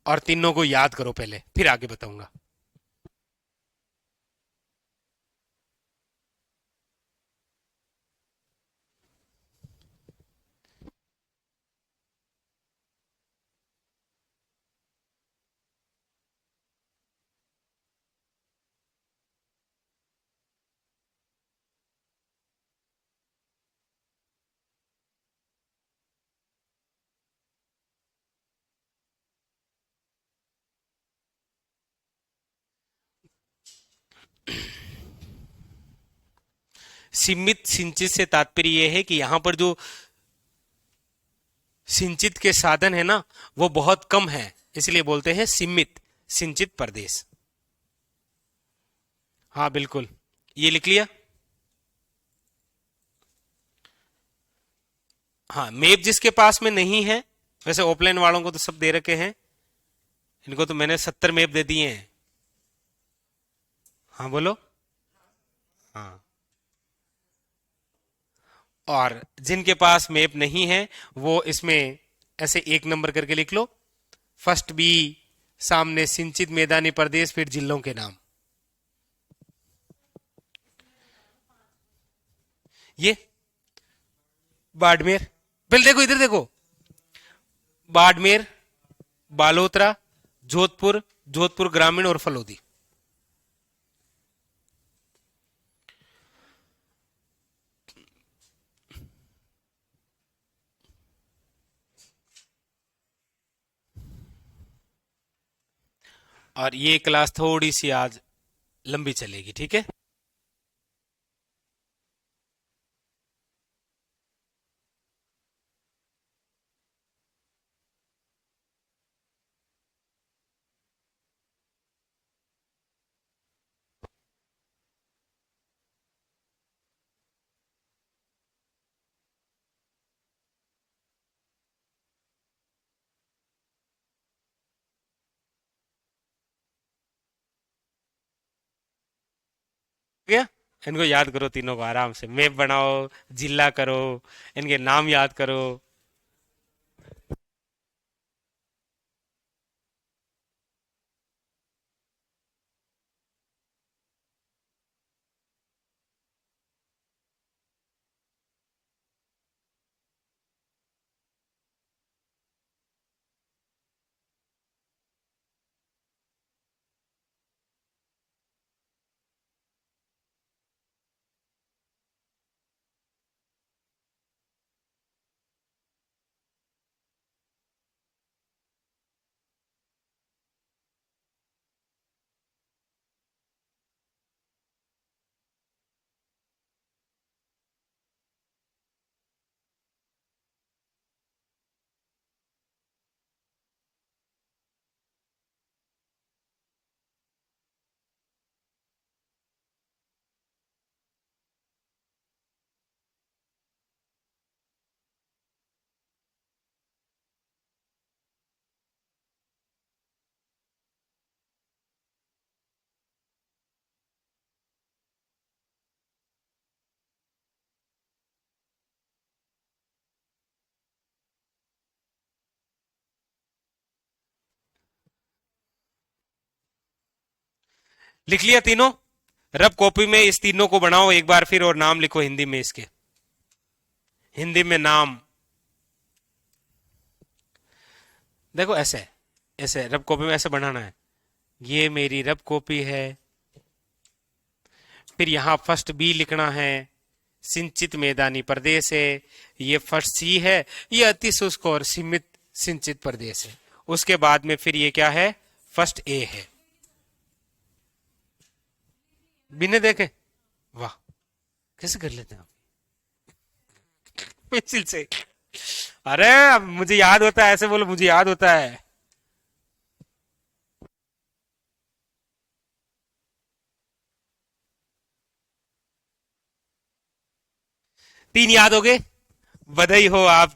Speaker 1: और तीनों को याद करो पहले, फिर आगे बताऊंगा। सीमित सिंचित से तात्पर्य यह है कि यहां पर जो सिंचित के साधन है ना वो बहुत कम है, इसलिए बोलते हैं सीमित सिंचित प्रदेश। हाँ बिल्कुल, ये लिख लिया। हाँ, मैप जिसके पास में नहीं है, वैसे ऑफलाइन वालों को तो सब दे रखे हैं, इनको तो मैंने 70 मैप दे दिए हैं। हाँ बोलो। हाँ, और जिनके पास मैप नहीं है वो इसमें ऐसे एक नंबर करके लिख लो, फर्स्ट बी, सामने सिंचित मैदानी प्रदेश, फिर जिलों के नाम। ये बाड़मेर, पहले देखो इधर देखो, बाड़मेर, बालोतरा, जोधपुर, जोधपुर ग्रामीण और फलोदी। और ये क्लास थोड़ी सी आज लंबी चलेगी, ठीक है। गया। इनको याद करो तीनों को आराम से, मैप बनाओ, जिला करो, इनके नाम याद करो। लिख लिया तीनों? रब कॉपी में इस तीनों को बनाओ एक बार फिर, और नाम लिखो हिंदी में इसके, हिंदी में नाम। देखो ऐसे, ऐसे रब कॉपी में ऐसे बनाना है। ये मेरी रब कॉपी है। फिर यहां फर्स्ट बी लिखना है, सिंचित मैदानी प्रदेश है। ये फर्स्ट सी है, ये अति शुष्क और सीमित सिंचित प्रदेश है। उसके बाद में फिर ये क्या है, फर्स्ट ए है। बिना देखे, वाह, कैसे कर लेते हैं आप पेंसिल से? अरे अब मुझे याद होता है, ऐसे बोलो मुझे याद होता है। तीन याद हो गए, बधाई हो आप।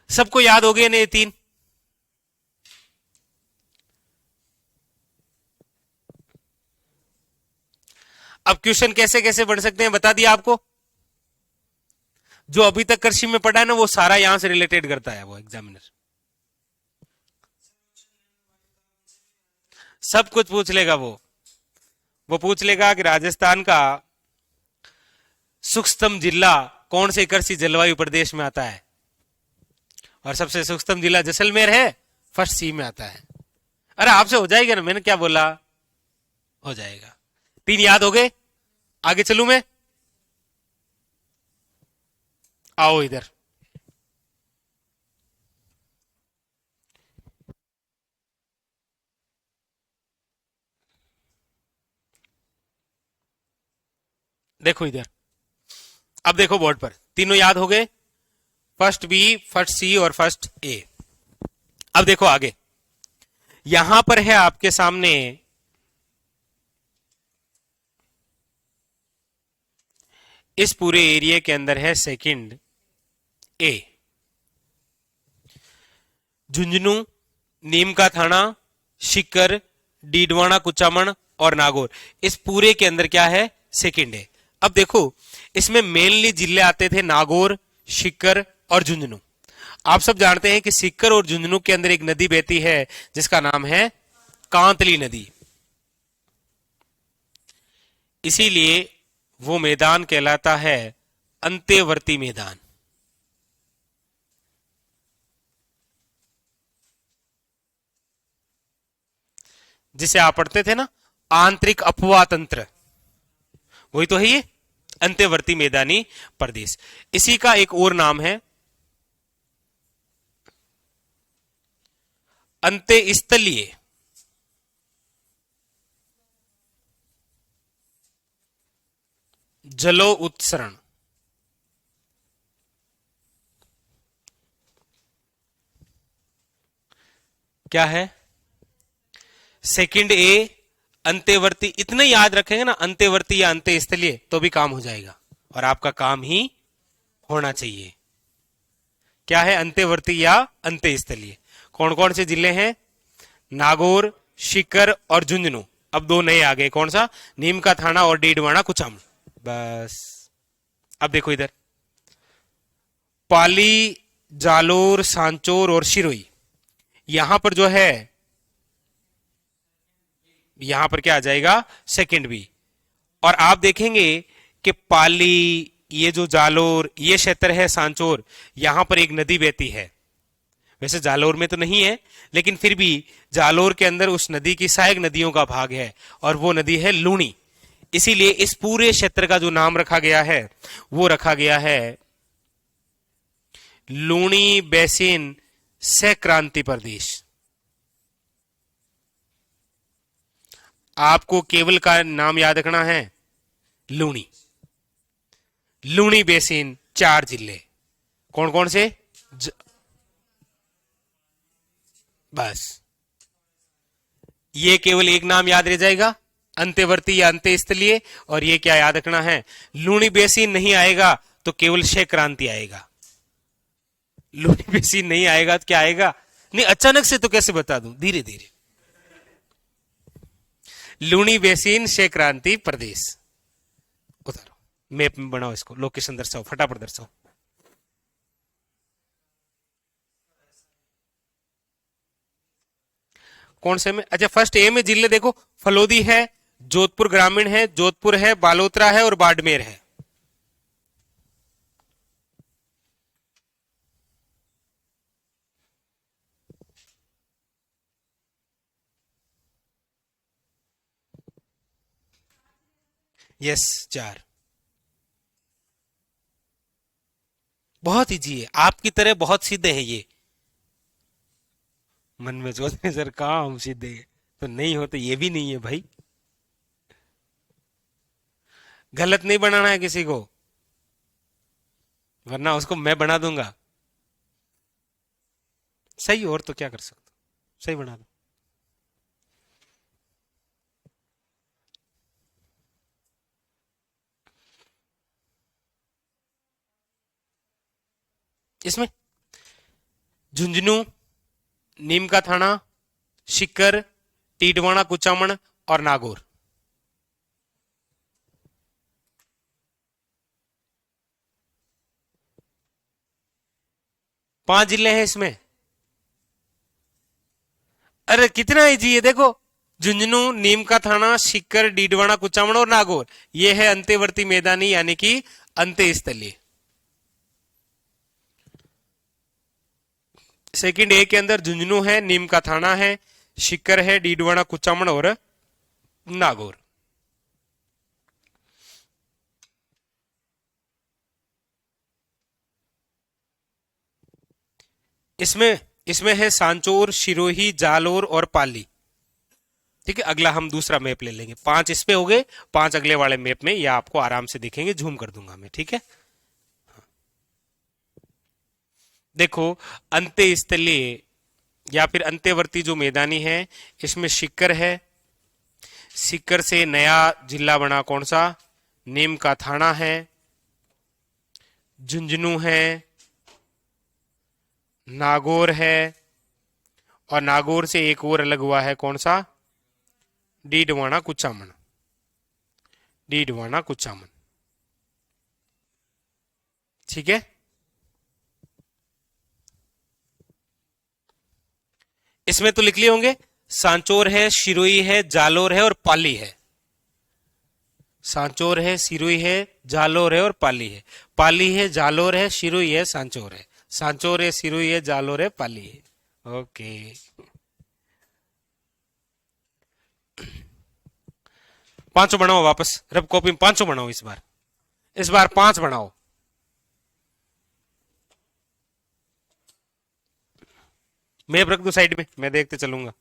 Speaker 1: सबको याद हो गए ना ये तीन? अब क्वेश्चन कैसे कैसे बन सकते हैं बता दिया आपको। जो अभी तक कृषि में पढ़ा है ना, वो सारा यहां से रिलेटेड करता है वो एग्जामिनर। सब कुछ पूछ लेगा वो पूछ लेगा कि राजस्थान का सूक्ष्म जिला कौन से कृषि जलवायु प्रदेश में आता है, और सबसे सूक्ष्म जिला जैसलमेर है, फर्स्ट सी में आता है। अरे आपसे हो जाएगा ना, मैंने क्या बोला, हो जाएगा। तीन याद हो गए, आगे चलू मैं? आओ इधर। देखो इधर, अब देखो बोर्ड पर, तीनों याद हो गए, फर्स्ट बी, फर्स्ट सी और फर्स्ट ए। अब देखो आगे, यहां पर है आपके सामने इस पूरे एरिया के अंदर है सेकंड ए, झुंझुनू, नीम का थाना, शिकर, डीडवाना, कुचामन और नागौर। इस पूरे के अंदर क्या है, सेकंड है। अब देखो, इसमें मेनली जिले आते थे नागौर, शिकर और झुंझुनू। आप सब जानते हैं कि सिक्कर और झुंझुनू के अंदर एक नदी बहती है जिसका नाम है कांतली नदी। इसीलिए वो मैदान कहलाता है अंत्यवर्ती मैदान। जिसे आप पढ़ते थे ना, आंतरिक अपवाह तंत्र, वही तो है ये अंत्यवर्ती मैदानी प्रदेश। इसी का एक और नाम है अंत्यस्थलीय जलो उत्सरण। क्या है? सेकंड ए अंत्यवर्ती, इतना याद रखेंगे ना, अंत्यवर्ती या अंत्यस्थलीय, तो भी काम हो जाएगा और आपका काम ही होना चाहिए। क्या है? अंत्यवर्ती या अंत्यस्थलीय। कौन कौन से जिले हैं? नागौर, सीकर और झुंझुनू। अब दो नए आ गए, कौन सा? नीम का थाना और डीडवाना कुचामन। बस अब देखो इधर, पाली, जालोर, सांचौर और सिरोही, यहां पर जो है, यहां पर क्या आ जाएगा? Second B. और आप देखेंगे कि पाली, ये जो जालोर, ये क्षेत्र है सांचौर, यहां पर एक नदी बहती है। वैसे जालोर में तो नहीं है, लेकिन फिर भी जालोर के अंदर उस नदी की सहायक नदियों का भाग है, और वो नदी है लूणी। इसीलिए इस पूरे क्षेत्र का जो नाम रखा गया है, वो रखा गया है लूणी बेसिन संक्रांति प्रदेश। आपको केवल का नाम याद रखना है, लूणी। लूणी बेसिन 4 जिले, कौन कौन से? बस ये केवल एक नाम याद रह जाएगा, अंत्यवर्ती या अंत्यस्थलीय। और ये क्या याद रखना है? लूणी बेसिन नहीं आएगा तो केवल संक्रांति आएगा। लूणी बेसिन नहीं आएगा तो क्या आएगा? नहीं, अचानक से तो कैसे बता दूं, धीरे धीरे। लूणी बेसिन संक्रांति प्रदेश। उतारो, मैप में बनाओ इसको, लोकेशन दर्शाओ, फटाफट दर्शाओ। कौन से में? अच्छा, फर्स्ट ए में जिले देखो, फलोदी है, जोधपुर ग्रामीण है, जोधपुर है, बालोतरा है और बाड़मेर है। यस, 4। बहुत इजी है, आपकी तरह बहुत सीधे हैं ये। मन में सोचते सर कहाँ हम सीधे हैं, तो नहीं होते, ये भी नहीं है भाई। गलत नहीं बनाना है किसी को, वरना उसको मैं बना दूंगा सही। और तो क्या कर सकते हो, सही बना दो। इसमें झुंझुनू, नीम का थाना, सीकर, टीडवाना कुचामन और नागौर। 5 जिले हैं इसमें। अरे कितना इजी है, देखो, झुंझुनू, नीम का थाना, सीकर, डीडवाना कुचामन और नागौर, ये है अंत्यवर्ती मैदानी यानी कि अंत्यस्थलीय। सेकंड ए के अंदर झुंझुनू है, नीम का थाना है, सीकर है, डीडवाना कुचामन और नागौर। इसमें इसमें है सांचौर, सिरोही, जालोर और पाली। ठीक है, अगला हम दूसरा मैप ले लेंगे। 5 इस पे हो गए, 5 अगले वाले मैप में, या आपको आराम से दिखेंगे, झूम कर दूंगा मैं, ठीक है। देखो, अंत्यस्थलीय या फिर अंत्यवर्ती जो मैदानी है, इसमें सीकर है। सीकर से नया जिला बना कौन सा? नीम का थाना है, झुंझुनू है, नागौर है, और नागौर से एक और अलग हुआ है, कौन सा? डीडवाना कुचामन। डीडवाना कुचामन, ठीक है। इसमें तो लिख लिए होंगे, सांचौर है, सिरोही है, जालोर है और पाली है। सांचौर है, सिरोही है, जालोर है और पाली है। पाली है, जालोर है, सिरोही है, सांचौर है। सांचौर है, सिरोही है, जालोर है, पाली है। ओके, पांचों बनाओ वापस, रब कॉपी में पांचों बनाओ इस बार 5 बनाओ। मैप रख दो साइड में, मैं देखते चलूंगा।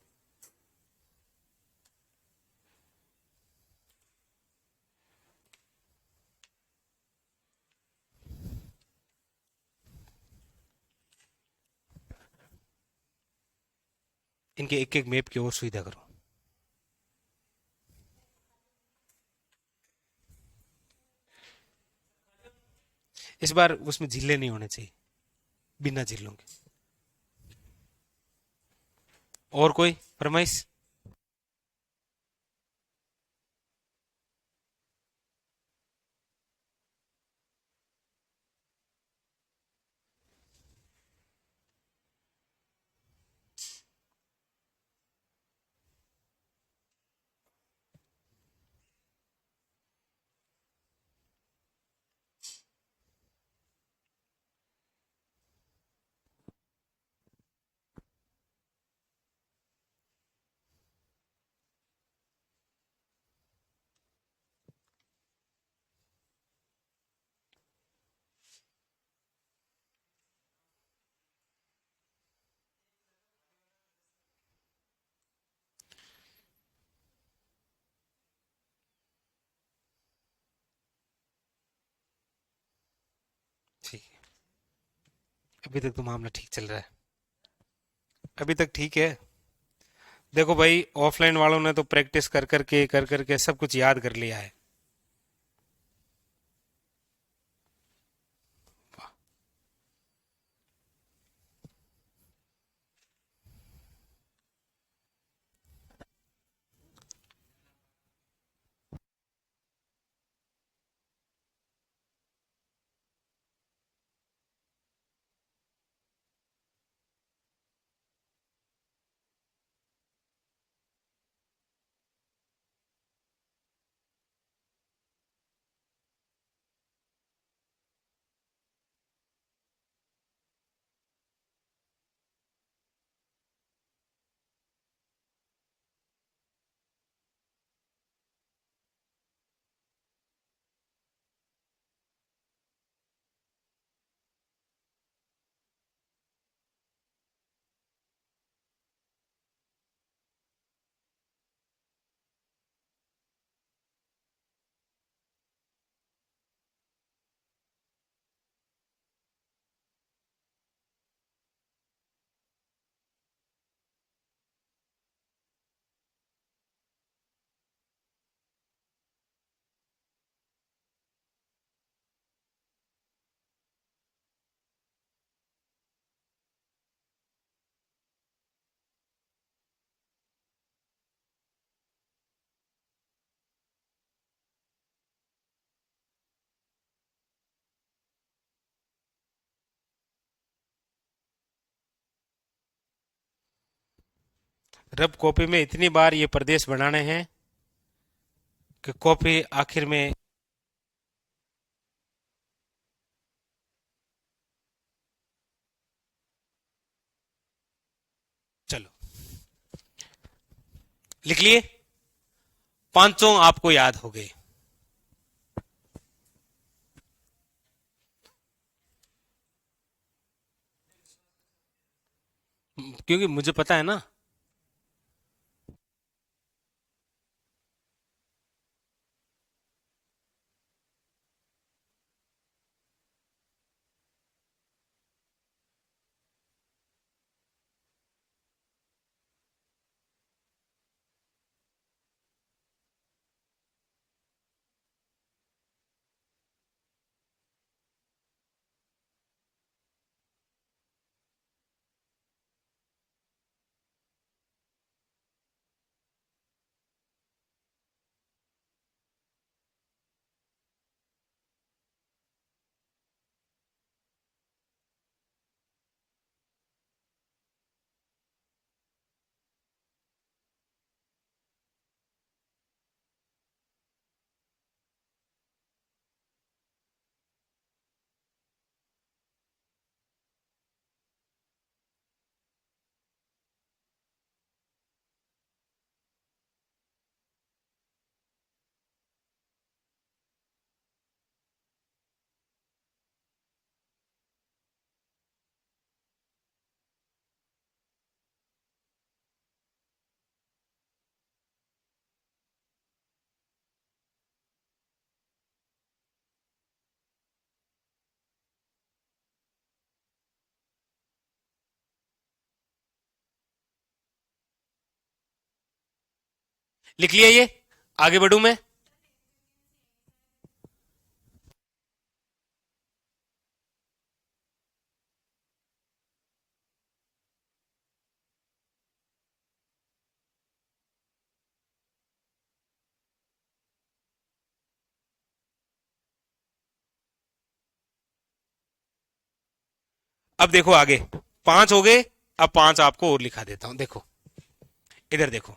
Speaker 1: इनके एक एक मैप की और सुविधा करो। इस बार उसमें झीलें नहीं होने चाहिए, बिना झीलों के। और कोई फरमाइश? ठीक है, अभी तक तो मामला ठीक चल रहा है, अभी तक ठीक है। देखो भाई, ऑफलाइन वालों ने तो प्रैक्टिस कर करके सब कुछ याद कर लिया है। रब कॉपी में इतनी बार ये प्रदेश बनाने हैं कि कॉपी आखिर में। चलो, लिख लिए, पांचों आपको याद हो गए। क्योंकि मुझे पता है ना। लिख लिया ये, आगे बढ़ू मैं। अब देखो आगे, 5 हो गए। अब 5 आपको और लिखा देता हूं, देखो इधर देखो,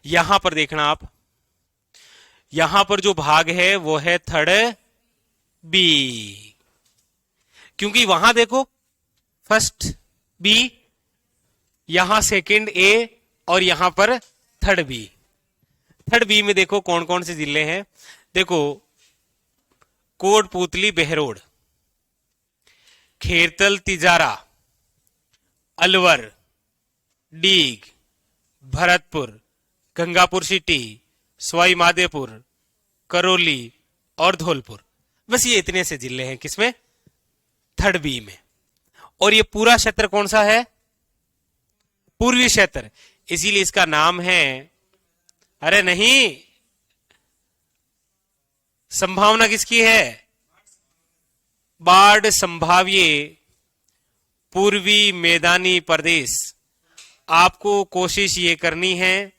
Speaker 1: यहां पर देखना आप, यहां पर जो भाग है वो है थर्ड बी, क्योंकि वहां देखो फर्स्ट बी, यहां सेकंड ए, और यहां पर थर्ड बी। थर्ड बी में देखो कौन कौन से जिले हैं, देखो कोटपुतली बहरोड, खेरतल तिजारा, अलवर, डीग, भरतपुर, गंगापुर सिटी, सवाई माधोपुर, करौली और धौलपुर। बस ये इतने से जिले हैं किसमें, थर्ड बी में। और ये पूरा क्षेत्र कौन सा है, पूर्वी क्षेत्र, इसीलिए इसका नाम है, अरे नहीं, संभावना किसकी है, बाढ़ संभाव्य पूर्वी मैदानी प्रदेश। आपको कोशिश ये करनी है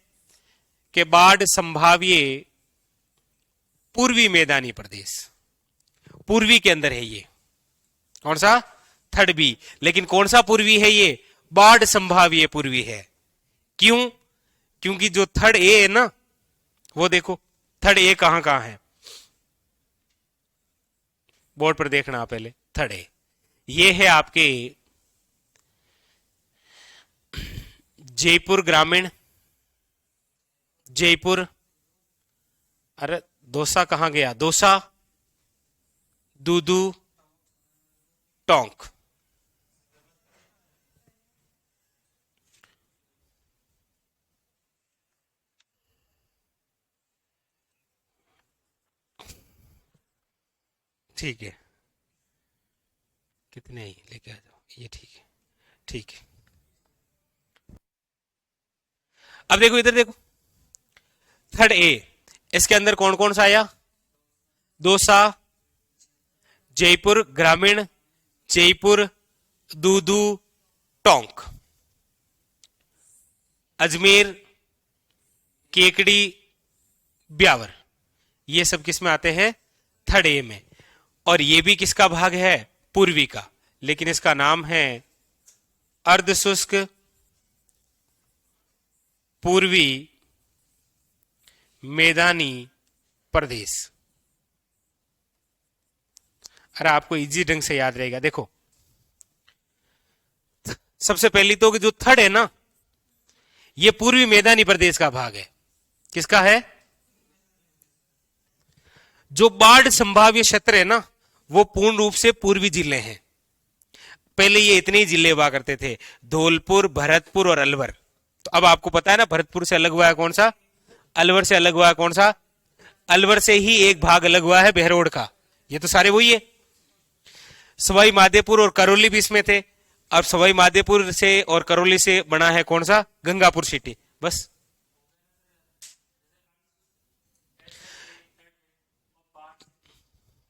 Speaker 1: कि बाढ़ संभाव्य पूर्वी मैदानी प्रदेश, पूर्वी के अंदर है ये, कौन सा, थर्ड बी। लेकिन कौन सा पूर्वी है ये, बाढ़ संभाव्य पूर्वी है। क्यों, क्योंकि जो थर्ड ए है ना, वो देखो थर्ड ए कहां कहां है, बोर्ड पर देखना पहले, थर्ड ए ये है आपके जयपुर ग्रामीण, जयपुर, अरे दौसा कहां गया, दौसा, दूदू, टोंक। ठीक है, कितने ही लेके आ जाओ, ये ठीक है, ठीक है। अब देखो इधर देखो, थर्ड ए, इसके अंदर कौन कौन सा आया, दौसा, जयपुर ग्रामीण, जयपुर, दूदू, टोंक, अजमेर, केकड़ी, ब्यावर, ये सब किस में आते हैं, थर्ड ए में। और ये भी किसका भाग है, पूर्वी का, लेकिन इसका नाम है अर्धशुष्क पूर्वी मैदानी प्रदेश। अरे आपको इजी ढंग से याद रहेगा, देखो सबसे पहली तो जो थर्ड है ना, ये पूर्वी मैदानी प्रदेश का भाग है, किसका है, जो बाढ़ संभाव्य क्षेत्र है ना, वो पूर्ण रूप से पूर्वी जिले हैं। पहले ये इतने ही जिले हुआ करते थे, धौलपुर, भरतपुर और अलवर। तो अब आपको पता है ना, भरतपुर से अलग हुआ है कौन सा, अलवर से अलग हुआ है कौन सा, अलवर से ही एक भाग अलग हुआ है बहरोड का। ये तो सारे वही है। सवाई माधोपुर और करौली भी इसमें थे। अब सवाई माधोपुर से और करौली से बना है कौन सा, गंगापुर सिटी। बस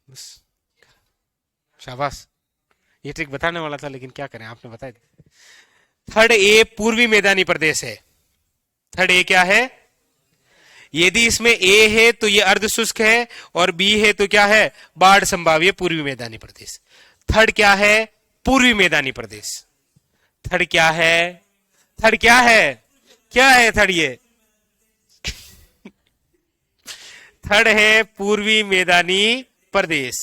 Speaker 1: बस, शाबाश, ये ट्रिक बताने वाला था लेकिन क्या करें, आपने बताया। थर्ड ए पूर्वी मैदानी प्रदेश है। थर्ड ए क्या है, यदि इसमें ए है तो ये अर्धशुष्क है, और बी है तो क्या है, बाढ़ संभाव्य पूर्वी मैदानी प्रदेश। थर्ड क्या है, पूर्वी मैदानी प्रदेश। थर्ड क्या है, थर्ड क्या है, क्या है थर्ड, ये थर्ड है पूर्वी मैदानी प्रदेश।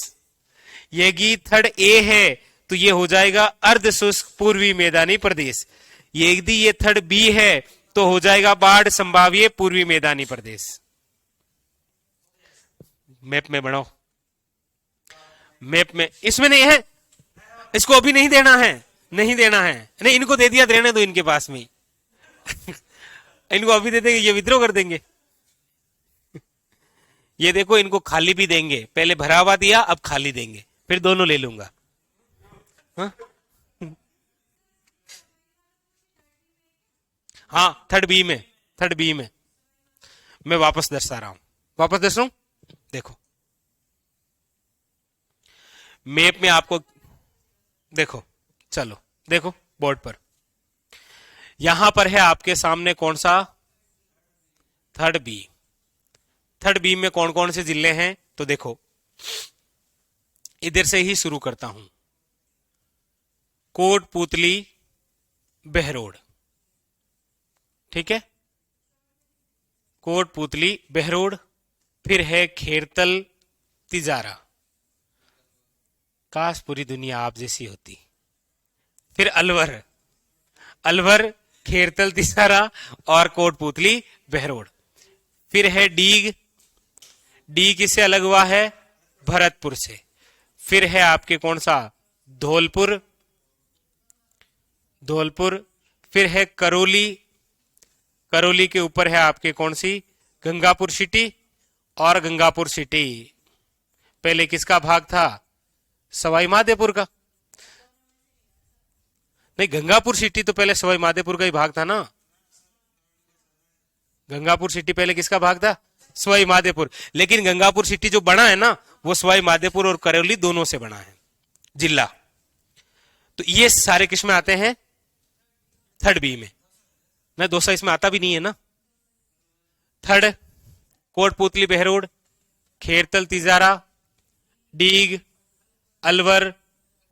Speaker 1: यदि थर्ड ए है तो ये हो जाएगा अर्धशुष्क पूर्वी मैदानी प्रदेश। यदि ये थर्ड बी है तो हो जाएगा बाढ़ संभाव्य पूर्वी मैदानी प्रदेश। मैप में बढ़ाओ, मैप में, इसमें नहीं है, इसको अभी नहीं देना है, नहीं देना है, नहीं इनको दे दिया, रहने दो इनके पास में इनको अभी दे देंगे, ये विद्रोह कर देंगे। ये देखो, इनको खाली भी देंगे, पहले भरा हुआ दिया, अब खाली देंगे, फिर दोनों ले लूंगा। हाँ, हाँ थर्ड बी में, थर्ड बी में मैं वापस दर्शा रहा हूं, वापस दर्शाऊं। देखो मैप में आपको, देखो, चलो देखो बोर्ड पर, यहां पर है आपके सामने कौन सा, थर्ड बी। थर्ड बी में कौन कौन से जिले हैं, तो देखो इधर से ही शुरू करता हूं। कोटपूतली, बहरोड, ठीक है, कोटपूतली बहरोड, फिर है खेरतल, तिजारा। काश पूरी दुनिया आप जैसी होती। फिर अलवर, अलवर, खेरतल, तिजारा और कोटपूतली बहरोड। फिर है डीग, डी किससे अलग हुआ है, भरतपुर से। फिर है आपके कौन सा, धौलपुर, धौलपुर। फिर है करौली, करौली के ऊपर है आपके कौन सी, गंगापुर सिटी। और गंगापुर सिटी पहले किसका भाग था, सवाई माधोपुर का। नहीं, गंगापुर सिटी तो पहले सवाई माधोपुर का ही भाग था ना। गंगापुर सिटी पहले किसका भाग था, सवाई माधोपुर। लेकिन गंगापुर सिटी जो बना है ना, वो सवाई माधोपुर और करौली दोनों से बना है जिला। तो ये सारे किस में आते हैं, थर्ड बी में। ना दोसा इसमें आता भी नहीं है ना। थर्ड, कोटपुतली बहरोड, खेरतल तिजारा, डीग, अलवर,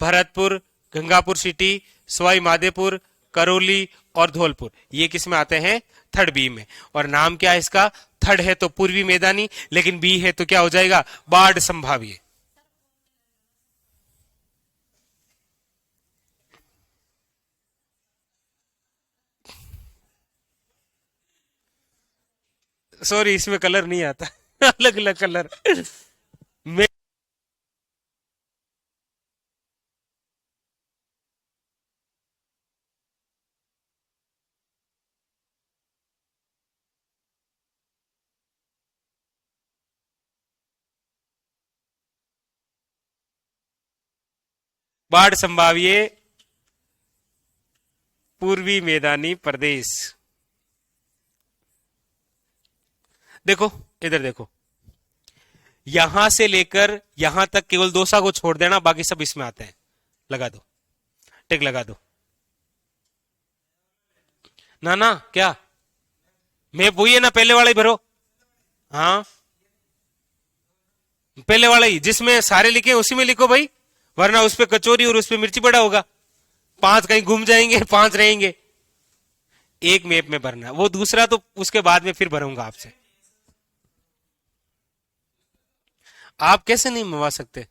Speaker 1: भरतपुर, गंगापुर सिटी, सवाई माधोपुर, करौली और धौलपुर, ये किस में आते हैं, थर्ड बी में। और नाम क्या है इसका, थर्ड है तो पूर्वी मैदानी, लेकिन बी है तो क्या हो जाएगा, बाढ़ संभाव्य। सॉरी, इसमें कलर नहीं आता अलग अलग कलर में। बाढ़ संभाव्य पूर्वी मैदानी प्रदेश। देखो इधर देखो, यहां से लेकर यहां तक केवल दोसा को छोड़ देना, बाकी सब इसमें आते हैं। लगा दो, टिक लगा दो। ना ना क्या, मैं वही है ना, पहले वाला ही भरो। हाँ, पहले वाला ही जिसमें सारे लिखे उसी में लिखो भाई, वरना उस पे कचौरी और उस पे मिर्ची बड़ा होगा, पांच कहीं घूम जाएंगे, पांच रहेंगे। एक मैप में भरना, वो दूसरा तो उसके बाद में फिर भरूंगा आपसे। आप कैसे नहीं मंगवा सकते।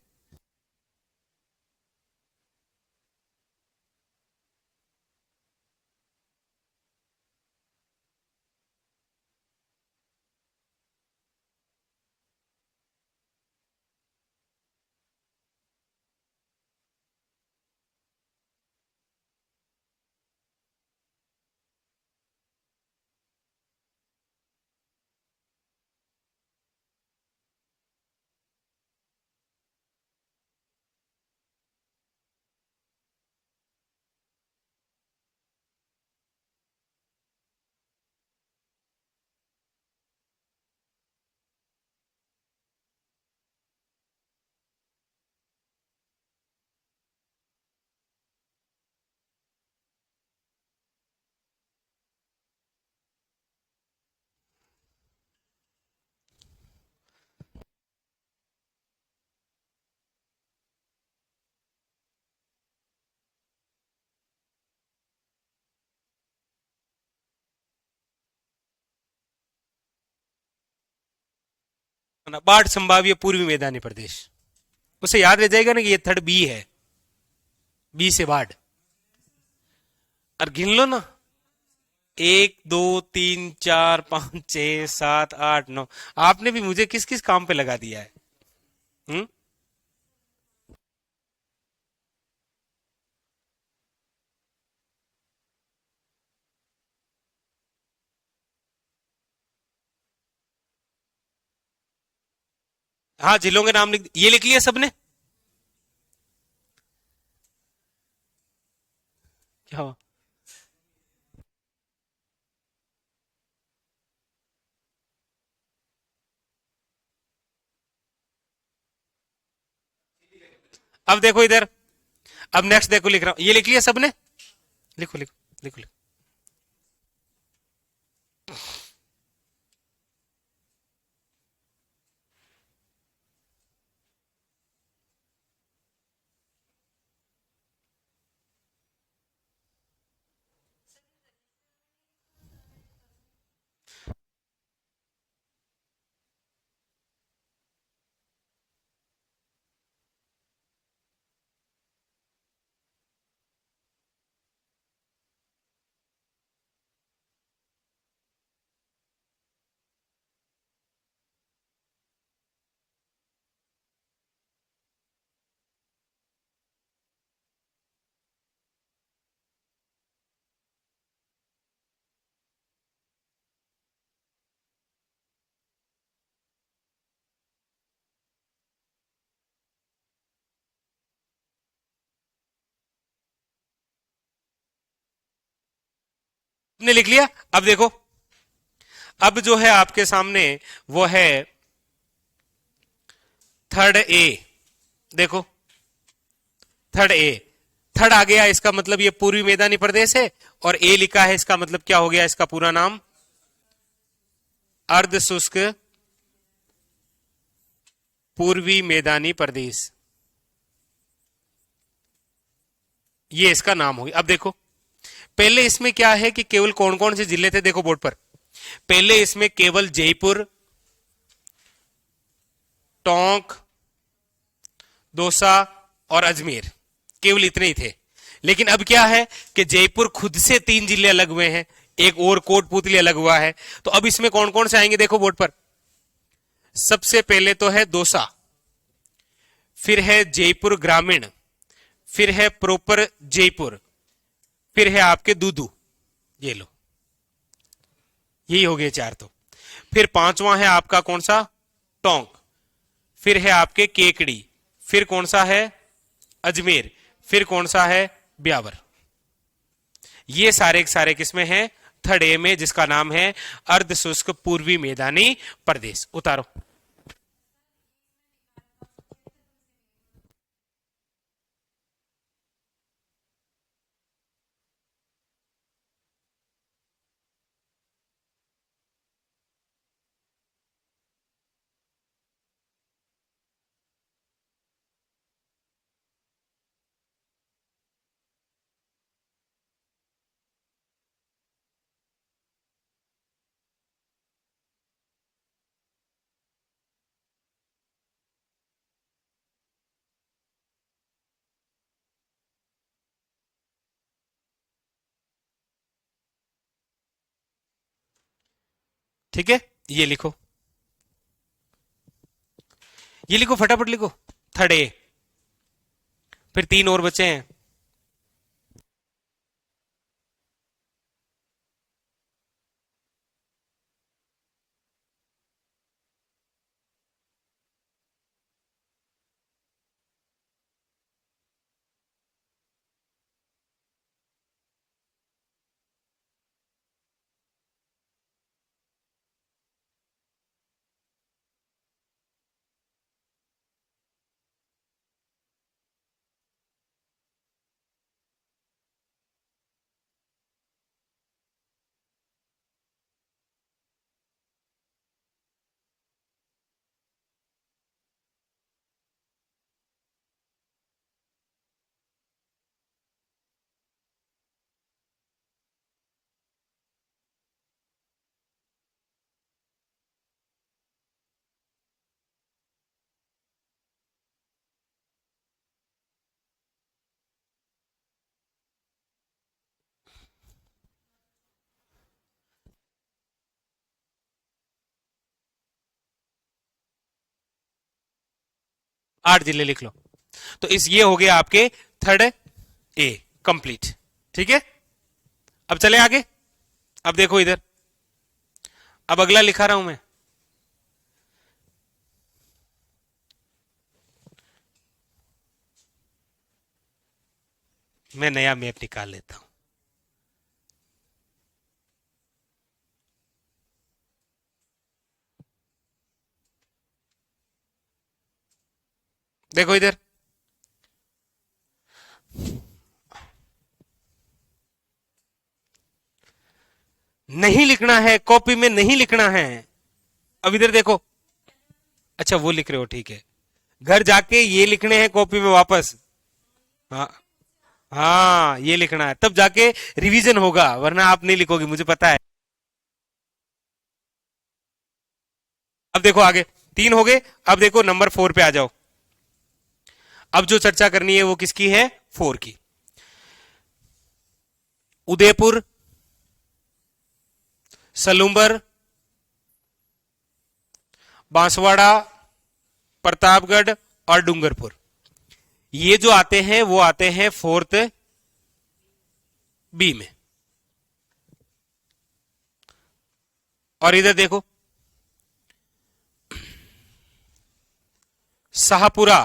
Speaker 1: बाढ़ संभाव्य पूर्वी मैदानी प्रदेश, उसे याद रह जाएगा ना कि ये थर्ड बी है, बी से बाढ़। और गिन लो ना, 1 2 3 4 5 6 7 8 9। आपने भी मुझे किस किस काम पे लगा दिया है। हम्म। हाँ, जिलों के नाम लिख, ये लिख लिया सबने। क्या हुआ? अब देखो इधर, अब नेक्स्ट देखो लिख रहा हूं, ये लिख लिया सबने? लिखो लिखो लिखो लिखो। आपने लिख लिया? अब देखो, अब जो है आपके सामने वो है थर्ड ए। देखो थर्ड ए, थर्ड आ गया, इसका मतलब ये पूर्वी मैदानी प्रदेश है, और ए लिखा है, इसका मतलब क्या हो गया, इसका पूरा नाम अर्ध शुष्क पूर्वी मैदानी प्रदेश, ये इसका नाम हो गया। अब देखो पहले इसमें क्या है कि केवल कौन कौन से जिले थे, देखो बोर्ड पर, पहले इसमें केवल जयपुर, टोंक, दौसा और अजमेर, केवल इतने ही थे। लेकिन अब क्या है कि जयपुर खुद से 3 जिले अलग हुए हैं, एक और कोटपुतली अलग हुआ है। तो अब इसमें कौन कौन से आएंगे, देखो बोर्ड पर, सबसे पहले तो है दौसा, फिर है जयपुर ग्रामीण, फिर है प्रॉपर जयपुर, फिर है आपके दूदू, ये लो, यही हो गए 4 तो। फिर पांचवा है आपका कौन सा, टोंक, फिर है आपके केकड़ी, फिर कौन सा है अजमेर, फिर कौन सा है ब्यावर। ये सारे के सारे किसमें हैं, थर्ड ए में, जिसका नाम है अर्ध शुष्क पूर्वी मैदानी प्रदेश। उतारो। ठीक है, ये लिखो, ये लिखो, फटाफट लिखो, थर्ड ए। फिर 3 और बचे हैं। आठ जिले लिख लो। तो इस ये हो गया आपके थर्ड ए कंप्लीट। ठीक है, अब चले आगे। अब देखो इधर, अब अगला लिखा रहा हूं मैं नया मैप निकाल लेता हूं। देखो इधर, नहीं लिखना है, कॉपी में नहीं लिखना है। अब इधर देखो, अच्छा वो लिख रहे हो, ठीक है। घर जाके ये लिखने हैं कॉपी में वापस। हाँ, हाँ ये लिखना है, तब जाके रिवीजन होगा, वरना आप नहीं लिखोगे, मुझे पता है। अब देखो आगे, 3 हो गए। अब देखो नंबर 4 पे आ जाओ। अब जो चर्चा करनी है वो किसकी है? 4 की। उदयपुर, सलूंबर, बांसवाड़ा, प्रतापगढ़ और डूंगरपुर, ये जो आते हैं वो आते हैं 4th बी में। और इधर देखो, शाहपुरा,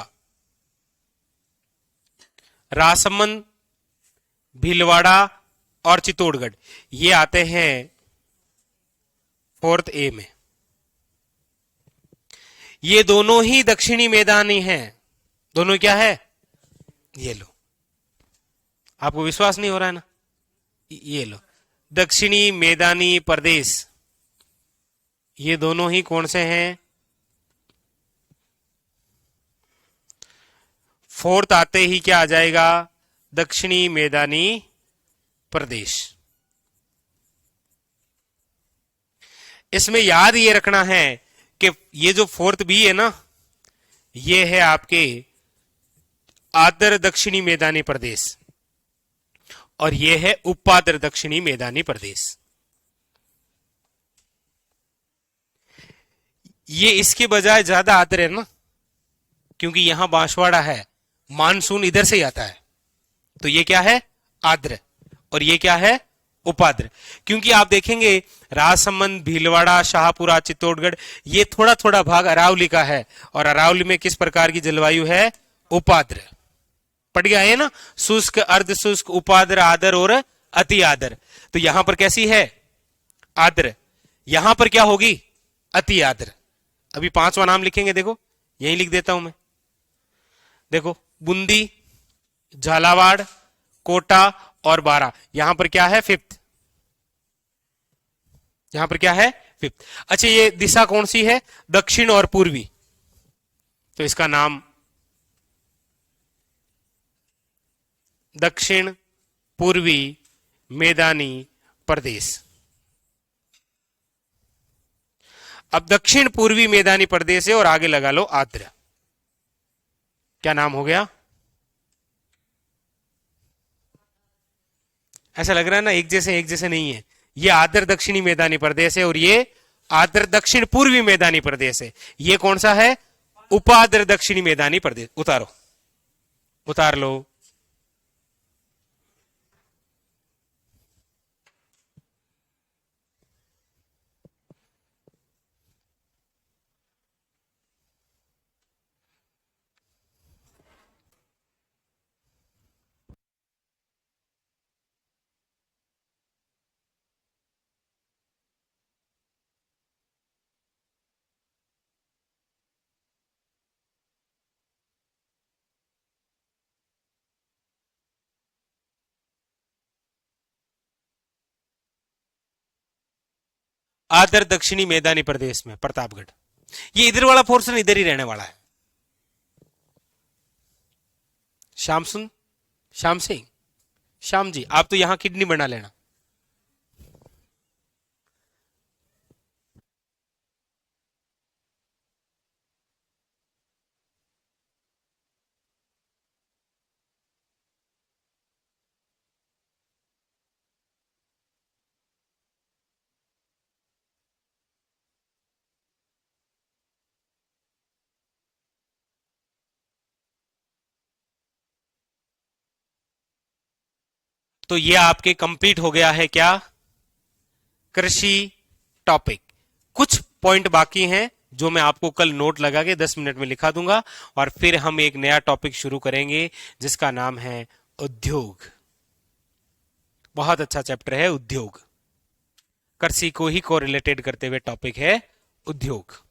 Speaker 1: राजसमंद, भीलवाड़ा और चित्तौड़गढ़, ये आते हैं 4th ए में। ये दोनों ही दक्षिणी मैदानी हैं। दोनों क्या है? ये लो, आपको विश्वास नहीं हो रहा है ना? ये लो, दक्षिणी मैदानी प्रदेश, ये दोनों ही कौन से हैं? 4th आते ही क्या आ जाएगा? दक्षिणी मैदानी प्रदेश। इसमें याद ये रखना है कि ये जो 4th बी है ना, ये है आपके आदर दक्षिणी मैदानी प्रदेश, और ये है उपादर दक्षिणी मैदानी प्रदेश। ये इसके बजाय ज्यादा आदर है ना, क्योंकि यहां बांसवाड़ा है, मानसून इधर से ही आता है, तो ये क्या है? आद्र। और ये क्या है? उपाद्र। क्योंकि आप देखेंगे राजसमंद, भीलवाड़ा, शाहपुरा, चित्तौड़गढ़, ये थोड़ा थोड़ा भाग अरावली का है, और अरावली में किस प्रकार की जलवायु है? उपाद्र। पड़ गया है ना? शुष्क, अर्ध शुष्क, उपाद्र, आदर और अति आदर। तो यहां पर कैसी है? आद्र। यहां पर क्या होगी? अति आद्र। अभी 5वां नाम लिखेंगे, देखो यही लिख देता हूं मैं। देखो, बूंदी, झालावाड़, कोटा और बारा, यहां पर क्या है? 5th। यहां पर क्या है? 5th। अच्छा, ये दिशा कौन सी है? दक्षिण और पूर्वी, तो इसका नाम दक्षिण पूर्वी मैदानी प्रदेश। अब दक्षिण पूर्वी मैदानी प्रदेश है, और आगे लगा लो आद्र। क्या नाम हो गया? ऐसा लग रहा है ना एक जैसे नहीं है। ये आदर दक्षिणी मैदानी प्रदेश है, और ये आदर दक्षिण पूर्वी मैदानी प्रदेश है। ये कौन सा है? उपाद्र दक्षिणी मैदानी प्रदेश। उतारो, उतार लो। आदर दक्षिणी मैदानी प्रदेश में प्रतापगढ़, ये इधर वाला पोर्शन इधर ही रहने वाला है। श्याम सुन, श्याम सिंह, श्याम जी, आप तो यहां किडनी बना लेना। तो ये आपके कंप्लीट हो गया है क्या? कृषि टॉपिक। कुछ पॉइंट बाकी हैं जो मैं आपको कल नोट लगा के 10 मिनट में लिखा दूंगा, और फिर हम एक नया टॉपिक शुरू करेंगे जिसका नाम है उद्योग। बहुत अच्छा चैप्टर है उद्योग, कृषि को ही कोरिलेटेड करते हुए टॉपिक है उद्योग।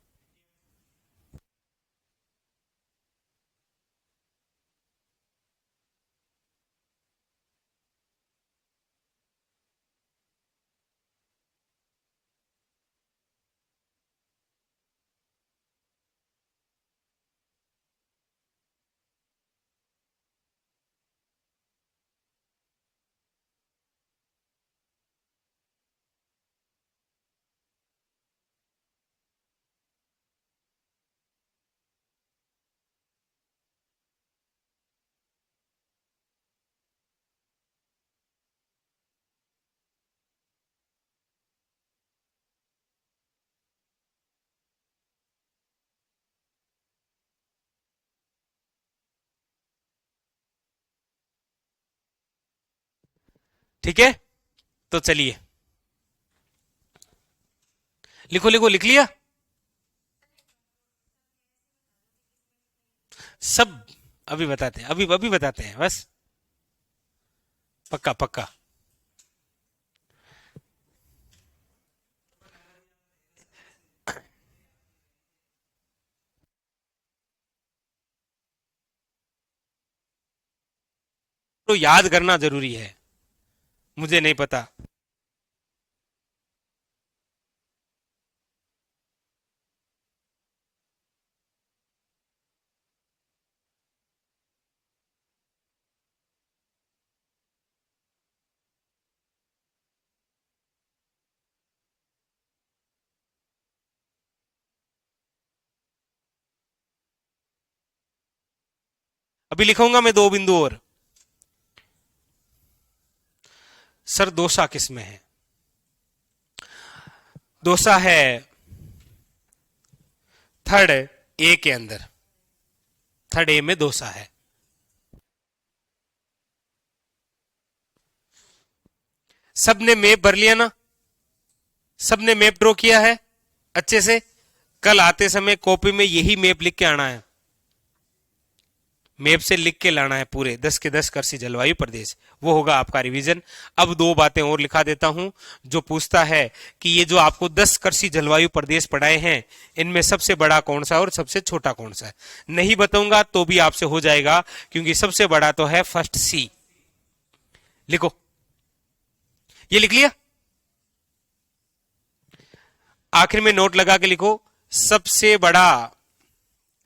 Speaker 1: ठीक है, तो चलिए लिखो लिखो, लिख लिया सब? अभी बताते हैं, अभी अभी बताते हैं बस। पक्का पक्का। तो याद करना जरूरी है, मुझे नहीं पता। अभी लिखूंगा मैं दो बिंदु और। सर दोसा किस में है? दोसा है थर्ड ए के अंदर, थर्ड ए में दोसा है। सबने मैप भर लिया ना? सबने मैप ड्रॉ किया है अच्छे से? कल आते समय कॉपी में यही मैप लिख के आना है, मैप से लिख के लाना है पूरे 10 के 10 कृषि जलवायु प्रदेश, वो होगा आपका रिवीजन। अब दो बातें और लिखा देता हूं। जो पूछता है कि ये जो आपको 10 कृषि जलवायु प्रदेश पढ़ाए हैं, इनमें सबसे बड़ा कौन सा और सबसे छोटा कौन सा है, नहीं बताऊंगा तो भी आपसे हो जाएगा, क्योंकि सबसे बड़ा तो है फर्स्ट सी। लिखो, ये लिख लिया? आखिर में नोट लगा के लिखो, सबसे बड़ा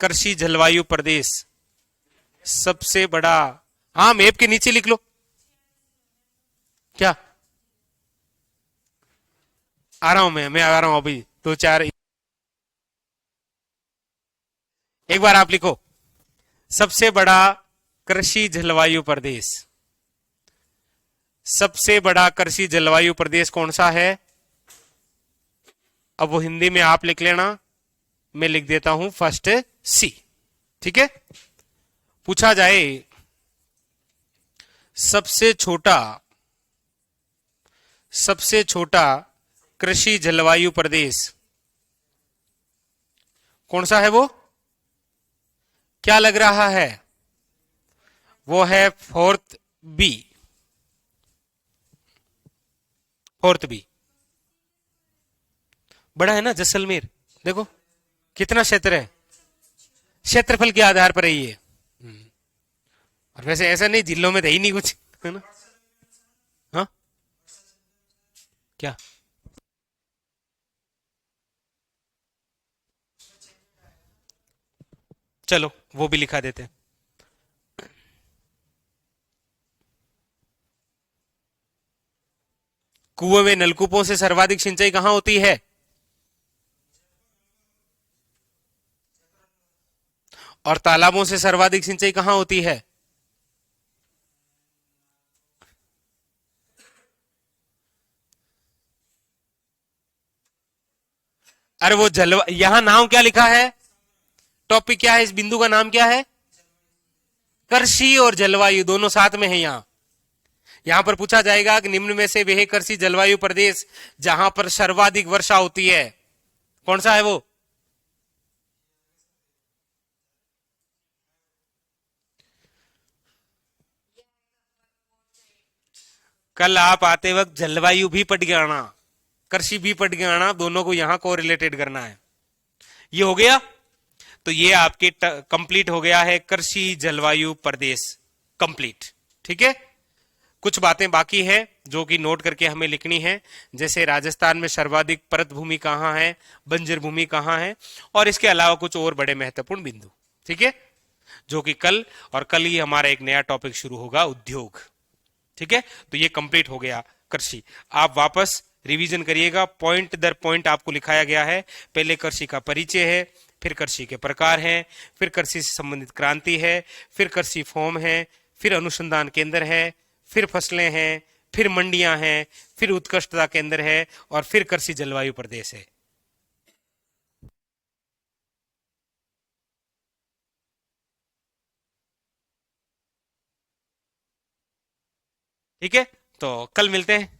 Speaker 1: कृषि जलवायु प्रदेश, सबसे बड़ा। हाँ, मैप के नीचे लिख लो। क्या? आ रहा हूं मैं आ रहा हूं अभी, दो चार। एक बार आप लिखो, सबसे बड़ा कृषि जलवायु प्रदेश, सबसे बड़ा कृषि जलवायु प्रदेश कौन सा है? अब वो हिंदी में आप लिख लेना, मैं लिख देता हूं फर्स्ट सी। ठीक है। पूछा जाए सबसे छोटा, सबसे छोटा कृषि जलवायु प्रदेश कौन सा है? वो क्या लग रहा है? वो है फोर्थ बी, फोर्थ बी। बड़ा है ना जैसलमेर, देखो कितना क्षेत्र है, क्षेत्रफल के आधार पर है ये। और वैसे ऐसा नहीं, जिलों में तो ही नहीं कुछ, है ना? हाँ, क्या? चलो वो भी लिखा देते हैं। कुएं में नलकूपों से सर्वाधिक सिंचाई कहां होती है? और तालाबों से सर्वाधिक सिंचाई कहां होती है? अरे वो जल, यहां नाम क्या लिखा है? टॉपिक क्या है? इस बिंदु का नाम क्या है? कृषि और जलवायु दोनों साथ में है यहां। यहां पर पूछा जाएगा कि निम्न में से वह कृषि जलवायु प्रदेश जहां पर सर्वाधिक वर्षा होती है कौन सा है? वो कल आप आते वक्त जलवायु भी पढ़ के आना, कृषि भी पढ़ के आना, दोनों को यहां को रिलेटेड करना है। ये हो गया, तो ये आपके कंप्लीट हो गया है कृषि जलवायु प्रदेश, कंप्लीट। ठीक है। कुछ बातें बाकी है जो कि नोट करके हमें लिखनी है, जैसे राजस्थान में सर्वाधिक परत भूमि कहां है, बंजर भूमि कहां है, और इसके अलावा कुछ और बड़े महत्वपूर्ण बिंदु। ठीक है, जो कि कल, और कल ही हमारा एक नया टॉपिक शुरू होगा, उद्योग। ठीक है, तो ये कंप्लीट हो गया कृषि। आप वापस रिवीजन करिएगा, पॉइंट दर पॉइंट आपको लिखाया गया है। पहले कृषि का परिचय है, फिर कृषि के प्रकार हैं, फिर कृषि से संबंधित क्रांति है, फिर कृषि फॉर्म है, फिर अनुसंधान केंद्र है, फिर फसलें हैं, फिर मंडियां हैं, फिर उत्कृष्टता केंद्र है, और फिर कृषि जलवायु प्रदेश है। ठीक है, तो कल मिलते हैं।